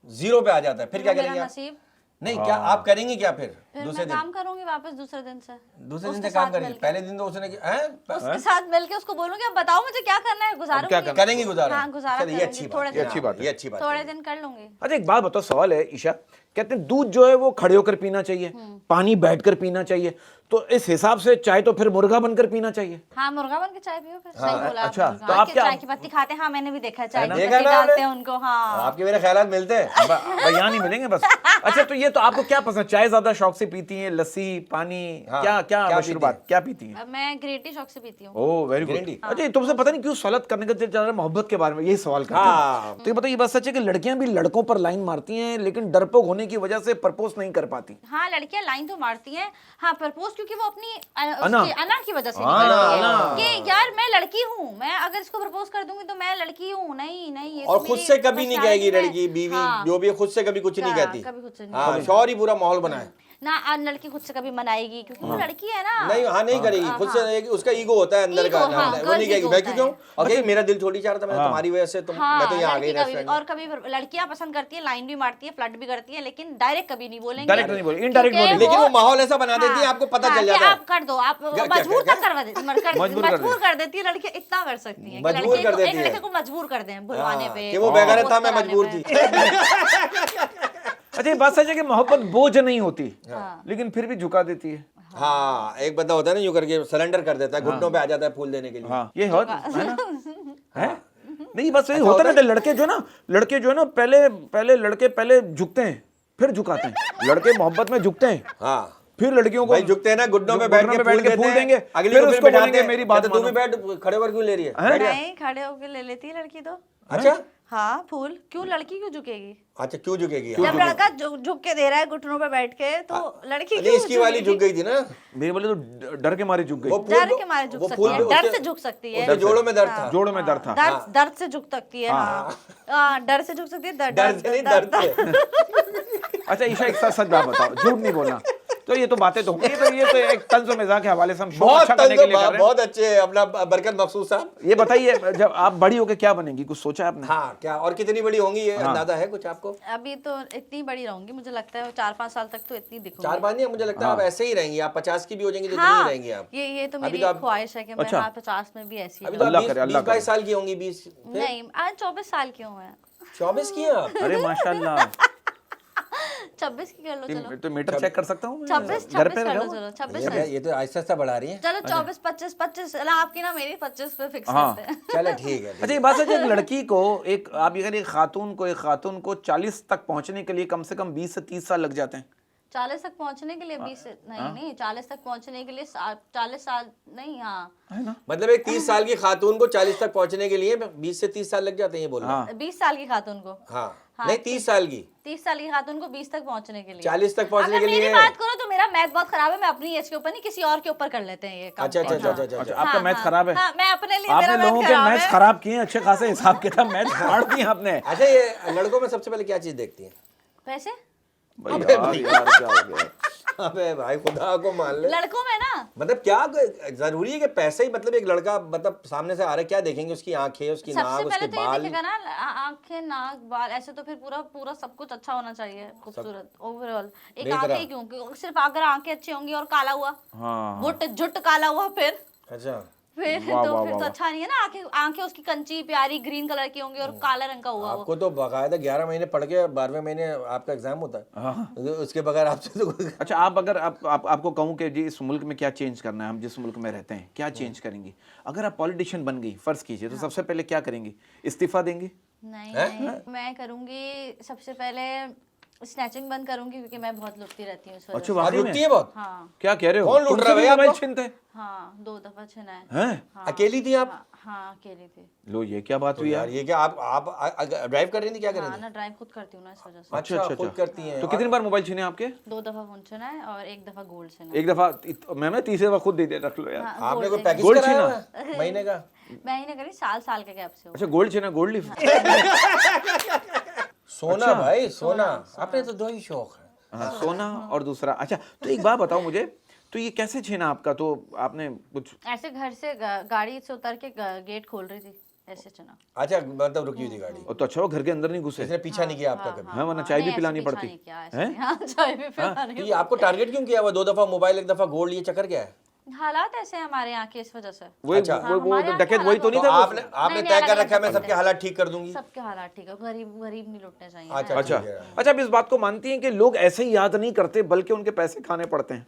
जीरो पे आ जाता है, फिर क्या मेरा करेंगे आप? नसीब। नहीं, क्या आप करेंगे क्या फिर फिर दूसरे मैं दिन? काम करूंगी वापस दूसरे दिन से। दूसरे दिन उसके से काम साथ करेंगे? मिलके। पहले दिन तो उसने उसके साथ मिलके उसको बोलूंगी अब बताओ मुझे क्या करना है, गुजारूंगी। क्या करना? करेंगी गुजारा? हाँ, गुजारा चलिए, ये अच्छी करूंगी, थोड़े बात दिन। है, अच्छी बात है। ये अच्छी बात थोड़े है। दिन कर लूंगी। अच्छा एक बात बताओ, सवाल है ईशा, कहते हैं दूध जो है वो खड़े होकर पीना चाहिए, पानी बैठकर पीना चाहिए, तो इस हिसाब से चाय तो फिर मुर्गा बनकर पीना चाहिए। हाँ, मुर्गा बन के चाय पियो फिर। सही बोला अच्छा, आपने। तो हाँ, आप कि क्या- चाय की पत्ती खाते हैं? हाँ, मैंने भी देखा है, चाय की देखा पत्ती ना डालते आपने? हैं उनको। हाँ, आपके मेरे ख्यालात मिलते हैं। यहाँ नहीं मिलेंगे बस। अच्छा तो ये तो आपको क्या पसंद, चाय ज्यादा शौक से पीती हैं, लस्सी, पानी, हाँ, क्या क्या क्या मशरूबात पीती क्या पीती हैं? अब मैं ग्रीन टी शौक से पीती हूँ। Oh very Green good. tea? अच्छा ये तुमसे पता नहीं क्यों सवालत करने का जा रहा है मोहब्बत के बारे में, यही सवाल करते हाँ। हैं। तो ये बताओ, ये बात सच है कि लड़कियां भी लड़कों पर लाइन मारती हैं लेकिन डरपोक होने की वजह से प्रपोज नहीं कर पाती? हाँ, लड़कियां लाइन तो मारती हैं। हाँ, प्रपोज क्योंकि वो अपनी अना। अना की वजह से हाँ, नहीं करती अना। है कि यार मैं लड़की हूँ, मैं अगर इसको प्रपोज कर दूंगी तो मैं लड़की हूँ। नहीं नहीं, ये और तो खुद मेरी से कभी नहीं कहेगी personality में- लड़की, बीवी हाँ, जो भी है, खुद से कभी कुछ नहीं कहती। कभी कुछ नहीं हाँ, शौहर ही पूरा माहौल बनाए। ना लड़की खुद से कभी मनाएगी क्योंकि वो लड़की है ना। नहीं, हाँ नहीं करेगी खुद से, उसका ईगो होता है अंदर ईगो, का, हाँ, वो गर्ल्स नहीं कहेगी ईगो मैं होता क्यों? है। ओके, मेरा दिल थोड़ी चाह रहा था, मैं तुम्हारी वजह से मैं तो यहाँ आ गई लड़की कभी रेस्टोरेंट और कभी लड़कियां पसंद करती है, लाइन भी मारती है, फ्लर्ट भी करती है, लेकिन डायरेक्ट कभी नहीं बोलेंगे। डायरेक्ट नहीं बोलेंगे, indirect क्योंकि बोलेंगे। लेकिन वो माहौल ऐसा बना देती है, हाँ, आपको पता हाँ, चल कि जाता है। आप कर दो, आप क्या- मजबूर क्या- तक करवा देती मजबूर कर देती है लड़कियां, इतना कर सकती हैं कि मजबूर लड़के कर को, देती एक है। लड़के को मजबूर कर दें भुलवाने पे, कि वो बेगैरत था, मैं कराने मजबूर पे। थी। अच्छा ये बात सच है कि मोहब्बत बोझ नहीं होती हाँ। लेकिन फिर भी झुका देती है। हाँ, एक बंदा होता है ना यूं करके सरेंडर कर देता है, घुटनों पे आ जाता है फूल देने के लिए। हाँ ये है ना, है नहीं बस यही होता है ना, लड़के जो है ना पहले लड़के पहले झुकते हैं फिर झुकाते हैं, लड़के मोहब्बत में झुकते हैं हाँ, फिर लड़कियों को भाई झुकते हैं ना, घुटनों पे बैठ के फूल देंगे, अगली फिर को उसको बिठाते बोलेंगे हैं, मेरी बात कहते, तू भी मानो। बैठ, खड़े होकर क्यों ले रही है? बैठ जा। नहीं, खड़े होके ले लेती है लड़की तो। अच्छा हाँ, फूल क्यों, लड़की क्यों झुकेगी? अच्छा, क्यों झुकेगी? जब लड़का झुक के दे रहा है घुटनों पे बैठ के, तो लड़की नहीं, क्यों इसकी वाली झुक गई थी ना, मेरे बोले तो डर के मारे झुक गई, वो डर के मारे वो झुक सकती फूल है, पे डर उसके- से झुक सकती है, उसके जोड़ों में दर्द था। जोड़ों में दर्द था। दर्द से झुक सकती है। हाँ, डर से झुक सकती है, डर से नहीं, दर्द से। अच्छा ईशा एक सच बात बताओ, झूठ नहीं बोलना, तो ये तो बातें तो होंगी, ये तो एक तंज और मजाक के हवाले से हम शो बहुत अच्छा करने के लिए कर तंज, रहे हैं। बहुत अच्छे अपना बरकत मकसूद साहब। ये बताइए जब आप बड़ी होके क्या बनेगी, कुछ सोचा है आपने? हाँ, क्या और कितनी बड़ी होंगी, ये अंदाजा है कुछ आपको? अभी तो इतनी बड़ी रहूंगी, मुझे लगता है 4-5 साल तक तो इतनी दिखूंगी। 4-5 नहीं, मुझे लगता है आप ऐसे ही रहेंगी, आप 50 की भी हो जाएंगी तो इतनी हाँ, ही रहेंगी आप। ये तो अभी मेरी तो आप- ख्वाहिश है कि मैं अच्छा। 50 में भी ऐसी अभी रहूं। तो अल्लाह आप करे, अल्लाह 20-22 साल की होंगी, 20 नहीं, आज 24 साल की हूँ मैं। 24 की हैं आप? अरे माशाल्लाह, 26 की कर लो, चलो तो मीटर चेक कर सकता हूँ 26 घर पे कर लो, रहो? चलो 26 ये तो आहिस्ता आहिस्ता बढ़ा रही है। चलो 24 25 ना आपकी ना मेरी 25 पे फिक्स हाँ। करते हैं। चलो ठीक है, ठीक अच्छा ये बात है कि एक लड़की को आप ये कहिए एक खातून को 40 तक पहुंचने के लिए कम से कम 20 से 30 साल लग जाते हैं। 40 तक पहुंचने के लिए 20 नहीं 40 तक पहुंचने के लिए 40 साल नहीं। हाँ, है ना? मतलब एक 30 साल की खातून को 40 तक पहुंचने के लिए 20 से 30 साल लग जाते हैं, ये बोल रहे हैं। 20 साल की खातून को, हाँ, हाँ, नहीं 30 साल की, 30 साल की खातून को 20 तक पहुंचने के लिए, 40 तक पहुंचने अगर के मेरी लिए। बात करो तो मेरा मैथ बहुत खराब है, मैं अपनी एज के ऊपर नहीं किसी और के ऊपर कर लेते हैं ये काम। अच्छा अच्छा अच्छा अच्छा अच्छा अच्छा। आपका मैथ खराब है? हाँ, मैं अपने लिए आपने मेरा लोगों मैथ के खराब मैथ है। खराब किए अच्छे खासे हिसाब किताब मैथ फाड़ दिए आपने। अच्छा, ये लड़कों में सबसे पहले क्या चीज देखती है? पैसे भाई यार क्या हो गया? अबे भाई खुदा को मान ले, लड़कों में ना, मतलब क्या जरूरी है कि पैसे ही, मतलब एक लड़का मतलब सामने से आ रहा है, क्या देखेंगे? उसकी आंखें, उसकी नाक, सबसे उसके पहले तो ये बाल। देखेगा ना आंखें, नाक, बाल, ऐसे तो फिर पूरा पूरा सब कुछ अच्छा होना चाहिए, खूबसूरत ओवरऑल। एक मेरी तरह। आंखें क्यों, क्योंकि सिर्फ अगर आंखें अच्छी होंगी और काला हुआ, हाँ गुट जुट काला हुआ, फिर अच्छा, वाह, तो वाह, फिर तो वाह। अच्छा नहीं है ना। आंखें उसकी कंची प्यारी ग्रीन कलर की होंगी और काला रंग का हुआ वो। आपको तो बाकायदा 11 महीने पढ़ के 12वें महीने आपका एग्जाम होता है, उसके बगैर आपसे तो अच्छा आप अगर आपको कहूँ कि जी इस मुल्क में क्या चेंज करना है, हम जिस मुल्क में रहते हैं क्या चेंज करेंगी, अगर आप पॉलिटिशियन बन गई फर्ज कीजिए, तो सबसे पहले क्या करेंगी? इस्तीफा देंगी? नहीं, मैं करूंगी सबसे पहले स्नैचिंग बंद करूंगी, क्योंकि मैं बहुत लुटती रहती हूँ इस वजह अच्छा से। वाकई रुकती में? है बहुत। हाँ क्या कह रहे हो? कौन लूट तुमसे रहा है भी भैया मोबाइल आपको? छीनते हैं? हाँ, 2 दफा छिना है। हैं? अकेली थी आप? हाँ, अकेली थी। लो ये क्या बात हुई यार यार? ये क्या आप ड्राइव कर रही थी, क्या कर हाँ रही थी? ना, ड्राइव खुद करती हूँ ना, इस वजह से। अच्छा, खुद करती हैं। तो कितनी बार मोबाइल छीने आपके? 2 दफा फोन छिना है और 1 दफा गोल्ड छिना है। एक दफा मैम ने तीसरी दफा खुद दे रख लो यार। हाँ, आपने कोई गोल्ड पैकेज गोल्ड कराया छीना? हुआ है महीने का? मैं ही नहीं करी, साल के गैप से हो। अच्छा गोल्ड छीना, गोल्ड लिफ्ट? सोना भाई, सोना। आपने तो 2 ही शौक है। हाँ सोना और दूसरा। अच्छा तो एक बात बताओ मुझे, तो ये कैसे छीना आपका? तो आपने कुछ ऐसे घर से गाड़ी से उतर के गेट खोल रही थी। ऐसे चुना। अच्छा, मतलब रुकी हुई थी गाड़ी। तो अच्छा वो घर के अंदर नहीं घुसे इसने पीछा नहीं किया आपका कभी? है, वरना चाय भी नहीं, पिलानी ऐसे पीछा पड़ती नहीं किया, ऐसे नहीं। हाँ, चाय भी पिलानी तो ये आपको टारगेट क्यों किया? वो 2 दफा मोबाइल, 1 दफा गोल्ड, ये चक्कर क्या है? हालात ऐसे हैं हमारे यहाँ के, इस वजह से। वही अच्छा। वो हमारे यहाँ डकैत के वही तो नहीं तो था वो? आपने नहीं, तय कर अलग-अलग रखा है मैं चक्कर सबके है। हालात ठीक कर दूंगी। सबके हालात ठीक है, गरीब गरीब नहीं लुटने चाहिए ना। अच्छा, अच्छा ठीक है। अच्छा, अब इस बात को मानती हैं कि लोग ऐसे ही याद नहीं करते बल्कि उनके पैसे खाने पड़ते हैं?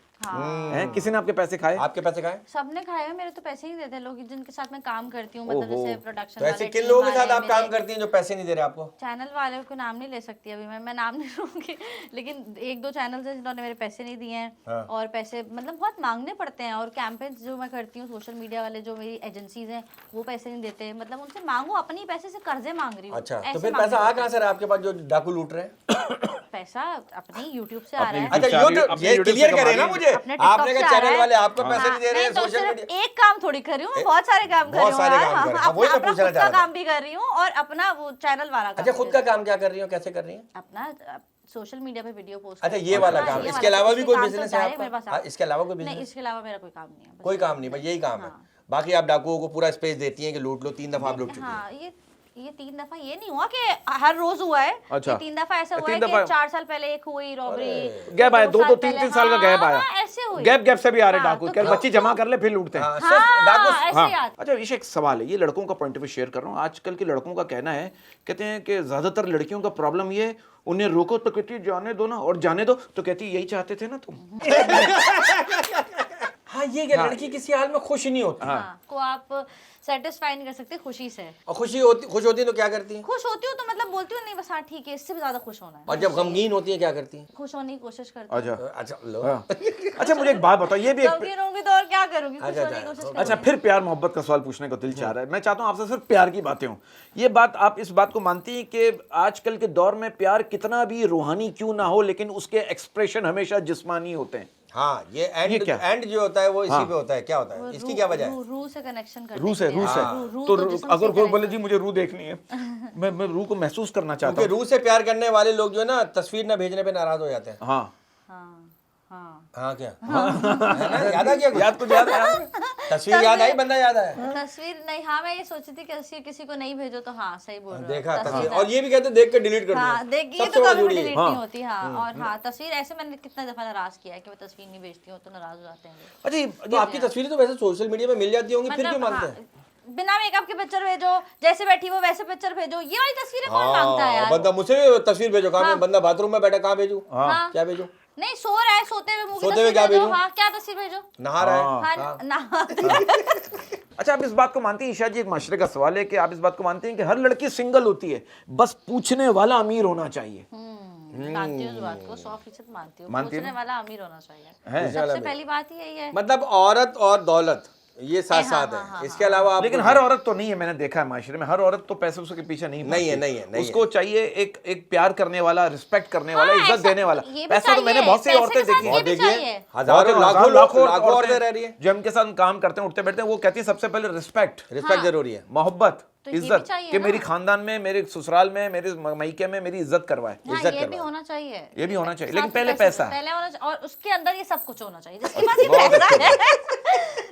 हैं? किसी ने आपके पैसे खाए? आपके पैसे खाए? सबने खाए हैं, मेरे तो पैसे ही देते हैं लोग जिनके साथ मैं काम करती हूँ, मतलब जैसे प्रोडक्शन तो ऐसे वाले, किन team लोगों के वाले, साथ आप मेरे काम करती हैं जो पैसे नहीं दे रहे आपको? चैनल वाले को नाम नहीं ले सकती अभी मैं नाम नहीं लूंगी, लेकिन 1-2 चैनल है जिन्होंने मेरे पैसे नहीं दिए हैं। और पैसे मतलब बहुत मांगने पड़ते हैं, और कैंपेन्स जो मैं करती हूँ, सोशल मीडिया वाले जो मेरी एजेंसीज हैं वो पैसे नहीं देते, मतलब उनसे मांगो, अपनी पैसे से कर्जे मांग रही हूँ। अच्छा, तो ऐसे फिर मांगने पैसा आ पड़ते कहाँ से रहा है आपके पास जो डाकू लूट रहे हैं? हैं। पैसा अपनी यूट्यूब से आ रहा है। अच्छा, अपने ये YouTube क्लियर से करें कमा ना रही मुझे। अपने TikTok आपने से कहा आ रहा चैनल है। वाले आपको पैसे नहीं दे रहे नहीं, हैं, तो सोशल सिर्फ मीडिया। एक काम थोड़ी कर रही हूँ, बहुत सारे काम कर रही बहुत हूँ सारे यार। काम कर रही हैं। हाँ, वही मैं अपना पूछना खुद चाह का रहा था। काम भी कर रही हूँ और अपना वो चैनल वाला काम अच्छा, भी खुद कर का रही काम क्या कर रही हो, कैसे कर रही हैं? हूँ। अपना सोशल मीडिया पे वीडियो पोस्ट अच्छा, करती ये हूँ। वाला हाँ, काम, ये इसके वाला अलावा काम, भी इसके कोई काम बिजनेस तो है direct मेरे आपका? पास हाँ, इसके अलावा कोई नहीं, बिजनेस? इसके अलावा मेरा कोई काम नहीं है बस। कोई काम नहीं, बस यही काम है। बाकी आप डाकुओं को पूरा स्पेस देती हैं कि लूट लो, 3 दफा आप लूट चुकी हैं। हाँ, ये 3 दफा ये नहीं हुआ कि हर रोज हुआ है। अच्छा। ये 3 दफा ऐसा हुआ 3 है कि दफा- 4 साल पहले एक हुई रॉबरी, गैप आया, 2 पहले- 3 साल का हाँ, गैप आया। ऐसे हुई। गैप से भी आ रहे हाँ, डाकू, तो क्या क्यों- बच्ची जमा कर ले फिर लूटते हैं? हाँ, सिर्फ डाकू। हाँ, ऐसे हाँ। याद। अच्छा ईशा, एक सवाल है, ये लड़कों का पॉइंट ऑफ व्यू शेयर कर रहा हूँ। आजकल के लड़कों का कहना है, कहते हैं कि ज्यादातर लड़कियों का प्रॉब्लम ये है, उन्हें रोको तो कहती है जाने दो ना, और जाने दो तो कहती है यही चाहते थे ना तुम। हाँ, ये क्या, लड़की किसी हाल में खुश नहीं होती। हाँ, को आप सेटिस्फाई नहीं कर सकते खुशी से। और खुश होती है तो क्या करती हैं? खुश होती हूँ तो मतलब बोलती हूँ नहीं बस हाँ ठीक है, इससे भी ज्यादा खुश होना है। और जब गमगीन होती है क्या करती हैं? खुश होने की कोशिश करती हूँ। अच्छा अच्छा, लो। अच्छा, मुझे एक बात बताओ, ये भी एक गमगीन होंगी तो और क्या करूंगी, खुश अच्छा, होने की कोशिश अच्छा, फिर प्यार मोहब्बत का सवाल पूछने को दिल चाह रहा है। मैं चाहता हूं आपसे सिर्फ प्यार की बातें हों। ये बात, आप इस बात को मानती हैं कि आजकल के दौर में प्यार कितना भी रूहानी क्यों ना हो, लेकिन उसके एक्सप्रेशन हमेशा जिस्मानी होते हैं? हाँ, ये ये क्या? एंड जो होता है वो इसी पे होता है। क्या होता है, इसकी क्या वजह है? रूह से कनेक्शन करने रूह से, के लिए। रूह से। हाँ, रूह तो जिस्म अगर से कोई बोले connect जी मुझे रूह देखनी है, मैं रूह को महसूस करना चाहता क्योंकि हूँ। रूह से प्यार करने वाले लोग जो है ना, तस्वीर ना भेजने पे नाराज हो जाते हैं। हाँ हाँ, हाँ। हाँ, क्या है ना? याद आ गया कुछ? याद कुछ याद आया? तस्वीर याद आई, बंदा याद आया? तस्वीर नहीं, हाँ मैं ये सोची थी कि तस्वीर किसी को नहीं भेजो तो हाँ सही बोल रहे हो। देखा तस्वीर तस्वीर, और ये भी कहते हैं देख के डिलीट कर हाँ दो। देख, ये सबसे तो बड़ा कभी भी जुड़ी है। डिलीट नहीं होती। हाँ, और हाँ तस्वीर ऐसे मैंने कितना दफा नाराज किया है कि मैं तस्वीर नहीं भेजती हूँ तो नाराज हो जाते हैं लोग। अच्छा, तो आपकी तस्वीरें तो वैसे सोशल मीडिया पे मिल जाती होंगी, फिर क्यों मांगते हैं? बिना मेकअप के पिक्चर भेजो, जैसे बैठी वो वैसे पिक्चर भेजो, ये वाली तस्वीरें कौन मांगता है यार? बंदा मुझसे भी तस्वीर भेजो, कहाँ में बंदा बाथरूम में बैठा, कहाँ भेजू? हाँ। क्या भेजू? नहीं सो रहा है, सोते हुए मुंह की सोते हुए तस्वीर क्या भेजो। भेजूं? हाँ क्या तस्वीर भेजो? नहा रहा है। हाँ ना। अच्छा, आप इस बात को मानती हैं ईशा जी, एक माशरे का सवाल है कि आप इस बात को मानती हैं कि हर लड़की सिंगल होती है, बस पूछने वाला अमीर होना चाहिए? मानती हूँ इस बात को, 100% मानती हूँ। मानती पूछने वाला अमीर होना चाहिए, है? सबसे पहली बात ही यही है। मतलब औरत और दौलत ये साथ साथ है, इसके अलावा आप लेकिन हर औरत तो नहीं है, मैंने देखा है माशरे में, हर औरत तो पैसे उसके पीछे नहीं नहीं है, भागती। नहीं है, नहीं उसको चाहिए एक प्यार करने वाला, रिस्पेक्ट करने वाला, इज्जत ऐसा- देने वाला। ये भी पैसा तो मैंने चाहिए, बहुत सी पैसे औरतें के साथ देखी ये हैं। भी चाहिए। हजारों लाखों औरतें रह रही है। जो उनके साथ काम करते हैं, उठते बैठते हैं, वो कहती है सबसे पहले रिस्पेक्ट, रिस्पेक्ट जरूरी है। मोहब्बत, तो ये भी इज्जत, चाहिए कि ना। मेरी खानदान में, मेरे ससुराल में, मेरे मायके में मेरी इज्जत करवाए। हाँ, इज्जत ये भी करवाओ। होना चाहिए, ये भी होना चाहिए, लेकिन साथ में पहले पैसा। पहले होना चाहिए, और उसके अंदर ये सब कुछ होना चाहिए। जिसके पास ये पैसा है,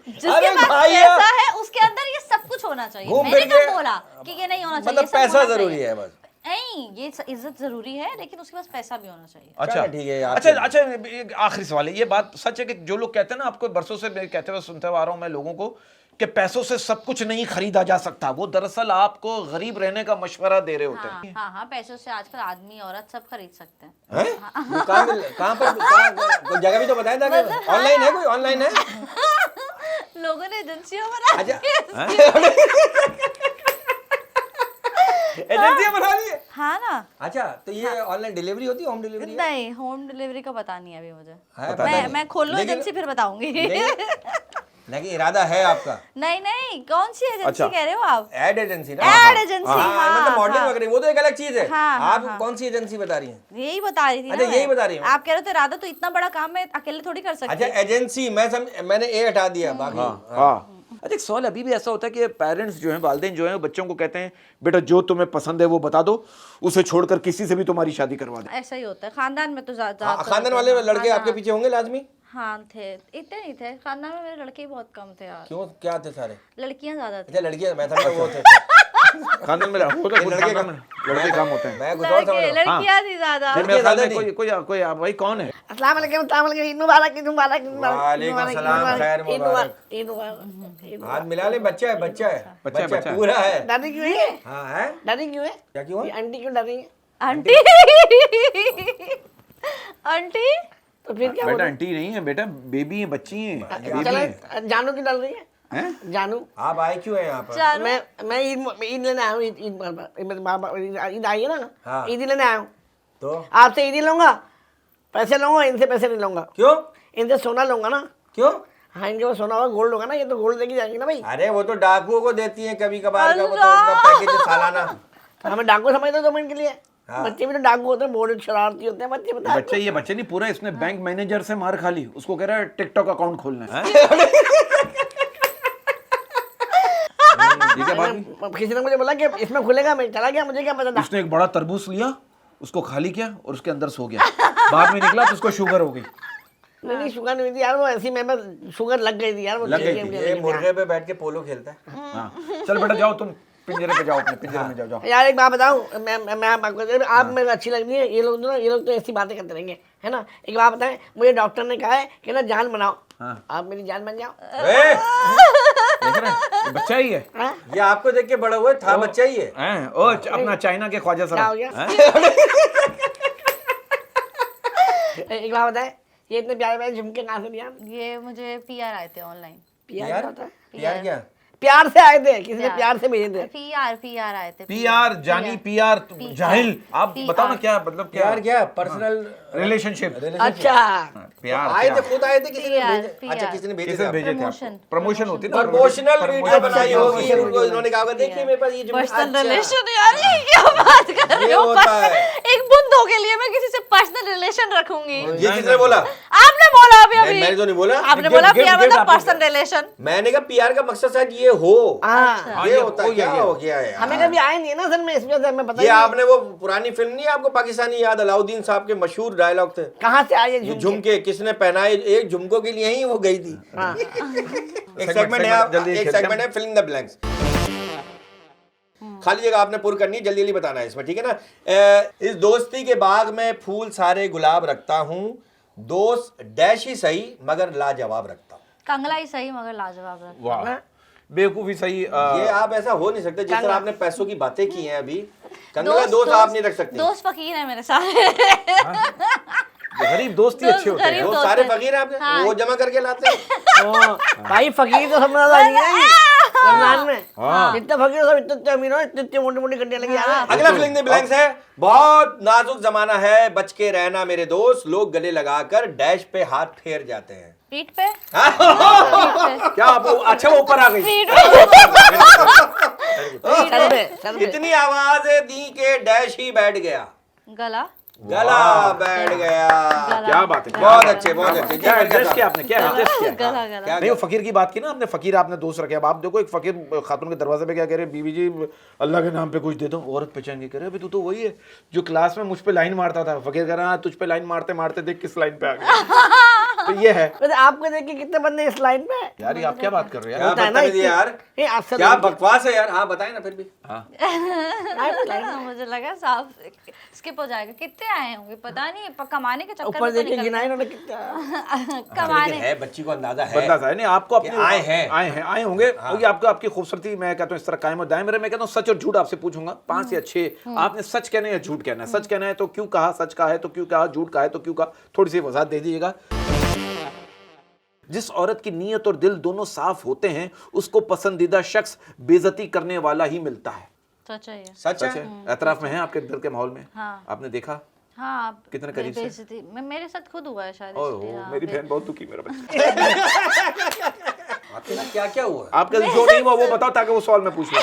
जिसके अरे पास भैया! पैसा है उसके अंदर ये सब कुछ होना चाहिए। घूम मैंने फिर कब के- बोला कि ये नहीं होना चाहिए? मतलब ये सब पैसा होना जरूरी चाहिए। है बस। नहीं, ये इज्जत जरूरी है, लेकिन उसके पास पैसा भी होना चाहिए। अच्छा चलो ठीक है यार। अच्छा अच्छा, एक आखिरी सवाल है। ये बात सच है कि जो लोग कहते हैं ना, आपको बरसों से मैं कहते हुए सुनते हुए आ रहा हूं मैं लोगों को, कि पैसों से सब कुछ नहीं खरीदा जा सकता, वो दरअसल आपको गरीब रहने का मशवरा दे रहे होते हैं। हाँ हाँ, पैसों से आजकल आदमी औरत सब खरीद सकते हैं। हैं? ये कहाँ पर कोई जगह भी तो बताया था कि ऑनलाइन है, कोई ऑनलाइन है? लोगों ने एजेंसियों बना अच्छा। दी। एजेंसियां बना दी है? हाँ ना। अच्छा, तो ये ऑनलाइन डिलीवरी होती है, होम डिलीवरी? नहीं, होम डिलीवरी का पता नहीं है अभी मुझे। है, पता नहीं। मैं खोल लूं लेकिन- एजेंसी फिर बताऊंगी। लेकिन इरादा है आपका? नहीं नहीं, कौन सी एजेंसी अच्छा। कह रहे हो आप? एड एजेंसी ना? एड एजेंसी, हाँ, मतलब हाँ, मॉडलिंग हाँ। वगैरह, वो तो एक अलग चीज है। हाँ, हाँ, आप हाँ। कौन सी एजेंसी बता रही हैं? यही बता रही थी ना अच्छा, मैं। यही बता रही हूँ। आप कह रहे हो तो इरादा, तो इतना बड़ा काम मैं अकेले थोड़ी कर सकती अच्छा, हूँ। एजेंसी मैंने ए हटा दिया, बाकी हाँ। अच्छा, एक सवाल अभी भी ऐसा होता है कि पेरेंट्स जो हैं, वालिदैन जो हैं, वो बच्चों को कहते हैं बेटा जो तुम्हें पसंद है वो बता दो, उसे छोड़कर किसी से भी तुम्हारी शादी करवा दे। ऐसा ही होता है खानदान में तो खानदान वाले लड़के आपके पीछे होंगे लाजमी? हाँ थे, इतने नहीं थे खानदान में, मेरे लड़के ही बहुत कम थे यार, क्यों, क्या थे सारे? लड़कियां ज्यादा थी। अच्छा, लड़कियां, मैं समझा वो थे। खानदान में लड़के काम होते हैं। मैं कुछ और समझ रहा हूँ। लड़कियां थी ज्यादा। फिर मेरे ख्याल में कोई भाई कौन है? अस्सलाम वालेकुम, अस्सलाम वालेकुम, ईद मुबारक, ईद मुबारक, ईद मुबारक, वालेकुम सलाम, खैर मुबारक। ईद मुबारक। हाथ मिला ले, बच्चा है, बच्चा है, बच्चा है। पूरा है। दादी क्यों है? हाँ है। दादी क्यों है? क्या क्यों? ये आंटी क्यों डर रही है? आंटी आंटी तो फिर क्या बेटा आंटी नहीं है बेटा, बेबी है, बच्ची है, बेबी चलो है। जानू क्यों डर रही है? हैं? जानू आप आए क्यों हैं यहाँ पर? जानू मैं ईद लेने आया हूँ, ईद आई है ना, हाँ। ईद लेने आया हूँ। तो आपसे ईद ही लूंगा, पैसे लूंगा, इनसे पैसे नहीं लूंगा। क्यों? इनसे सोना लूंगा ना। क्यों? हाँ, इनके पास सोना होगा, गोल्ड होगा ना, ये तो गोल्ड लेके जाएंगे ना भाई। अरे वो तो डाकुओं को देती है कभी कभार का, वो तो उनका पैकेज है सालाना। तो हमें डाकू समझते हो 2 मिनट के लिए? हाँ। बच्चे भी तो डाकू होते हैं, बोर्ड शरारती होते हैं बच्चे, बता। बच्चे, ये बच्चे नहीं, पूरा इसने बैंक मैनेजर से मार खा ली, उसको कह रहा है टिकटॉक अकाउंट खोलना है। ये क्या बात हुई? किसी ने मुझे बोला कि इसमें खुलेगा, मैं चला गया, मुझे क्या पता था। उसने एक बड़ा तरबूज लिया, उसको खाली किया और उसके अंदर सो गया। बाद में निकला तो उसको शुगर हो गई। नहीं शुगर नहीं हुई थी यार, वो ऐसी में शुगर लग गई थी यार, वो लग गई गेम थी। खेल ये के। मुर्गे पे बैठ के पोलो खेलता है। हाँ, चल बेटा जाओ, तुम पिंजरे पे जाओ, अपने पिंजरे में जाओ। यार एक बात बताऊं, मैं आपको, आप मेरे अच्छी लग रही है, ये लोग तो ऐसी बातें करते रहेंगे, है ना। एक बात बताएं, मुझे डॉक्टर ने कहा है कि ना जान बनाओ। हाँ। आप मेरी जान बन जाओ। ए, देख रहे हैं? ये बच्चा ही है। हाँ? ये आपको देख के बड़ा हुआ था, बच्चा ही है। हैं? ओ अपना चाइना के ख्वाजा क्या हो सर। गया? एक बात बताएं, ये इतने प्यारे प्यारे झुमके कहाँ से दिया? ये मुझे पीआर आए थे ऑनलाइन। प्यार यार क्या होता है? यार क्या? प्यार से आए थे, किसी ने प्यार से भेजे थे। पीआर आए थे। पीआर जानी, पीआर जाहिल। आप बताओ ना क्या मतलब, क्या यार क्या? Personal relationship? अच्छा, प्यार आए थे, खुद आए थे, किसी ने PR, भेजे? अच्छा, किसी ने भेजे किसे थे? भेजे थे? प्रमोशन। प्रमोशन होती है ना, प्रमोशनल वीडियो बनाई होगी promotion उनको, इन्होंने कहा होगा, देखिए मेरे पास ये जो पर्सनल रिलेशन यार, ये क्या बात कर रहे ये हो? होता है। एक बूंदों के लिए मैं किसी से पर्सनल रिलेशन रखूंगी? ये किसने बोला? आपने बोला अभी अभी। मैंने तो नहीं बोला। आपने गिफ्ट- बोला गिफ्ट- पीआर गिफ्ट मतलब आपने पर्सनल रिलेशन। मैंने कहा पीआर का मकसद शायद ये हो। हाँ, ये होता है, क्या हो गया है हमें यार? कभी आए नहीं है ना सर में, इस वजह से हमें पता ये नहीं है। आपने वो पुरानी फिल्म नहीं है आपको पाकिस्तानी याद, अलाउद्दीन साहब के मशहूर डायलॉग थे, कहाँ से आए ये ये झुमके? झुमके किसने पहनाए? एक झुमकों के लिए ही वो गई थी। हाँ। एक सेगमेंट है, जल्दी एक खेलते हैं। सेगमेंट है फिलिंग द ब्लैंक्स। खाली जगह आपने पूरी करनी है, जल्दी जल्दी बताना है इसमें, ठीक है ना। इस दोस्ती के बाग में फूल सारे गुलाब रखता हूँ, दोस्त डैश ही सही मगर लाजवाब रखता हूँ। कंगला ही सही मगर लाजवाब रखता। वाह, बेवकूफी सही। ये आप ऐसा हो नहीं सकते जिस तरह आपने पैसों की बातें की हैं अभी। कंगला दोस्त आप नहीं रख सकते। दोस्त फकीर है मेरे सारे। गरीब दोस्त ही अच्छे होते हैं। गरीब वो दोस्त सारे है। फकीर हैं आपके, हाँ। वो जमा करके लाते हैं। ओ, भाई फकीर तो सब ज्यादा अमीर है रमजान में। हाँ। जितने फकीर हो, सब इतने अमीर हो, इतने मोटी मोटी गड्डियां लगी आ रहे हैं। अगला फिलिंग द ब्लैंक्स है, बहुत नाजुक जमाना है, बच के रहना मेरे दोस्त, लोग गले लगाकर डैश पे हाथ फेर जाते हैं। पीठ पे क्या आप अच्छा वो ऊपर आ गई? सर पे। इतनी आवाजें दी के डैश ही बैठ गया, गला गला बैठ गया। क्या बात है, बहुत अच्छे, बहुत अच्छे। क्या एडजस्ट किया आपने, क्या एडजस्ट किया? गला गला नहीं, वो फकीर की बात की ना आपने, फकीर आपने दोस्त रखे। अब आप देखो, एक फकीर खातून के दरवाजे पे क्या कह रहे, बीवी जी अल्लाह के नाम पे कुछ दे दो। औरत पहचान के कह रहे, अभी तू तो वही है जो क्लास में मुझ पे लाइन मारता था। फकीर कह रहा, तुझ पे लाइन मारते मारते देख किस लाइन पे आ गया। तो ये है वैसे आपको देख के कितने बंदे इस लाइन पे? यार, ये आप क्या बात कर रहे हो क्या यार? होता है ना बदतमीजी इससे। यार, ये आपसे क्या लोग- बकवास है यार। हाँ बताए ना फिर भी। मुझे लगा साफ स्किप हो जाएगा। कितने आए होंगे पता नहीं, कमाने के चक्कर ऊपर में तो देख के निकल गिनाए गए। इन्होंने कितना। कमाने है, बच्ची को अंदाजा है। बंदा है नहीं, आपको अपने आए हैं। आए होंगे। क्योंकि आपको आपकी खूबसूरती, मैं कहता हूँ इस तरह कायम और दायम रहे। मैं कहता हूँ सच और झूठ आपसे पूछूंगा, 5 या 6। आपने सच कहना है या झूठ कहना है? सच कहना है तो क्यों कहा, सच कहा है तो क्यों कहा, झूठ कहा है तो क्यों कहा? थोड़ी सी वजाहत दे दीजिएगा। जिस औरत की नीयत और दिल दोनों साफ होते हैं, उसको पसंदीदा शख्स बेइज्जती करने वाला ही मिलता है। सच है ये। सच सच है। है, एतराफ में है आपके घर के माहौल में। हाँ। आपने देखा? हाँ, आप कितने करीब से? बेइज्जती मेरे साथ खुद हुआ है शायद, ओह, इसलिए, हाँ, मेरी बहन बहुत दुखी, मेरा बच्चा। आपके साथ क्या क्या हुआ? आपका जो नहीं हुआ वो बताओ, ताकि वो सवाल मैं पूछ लूं।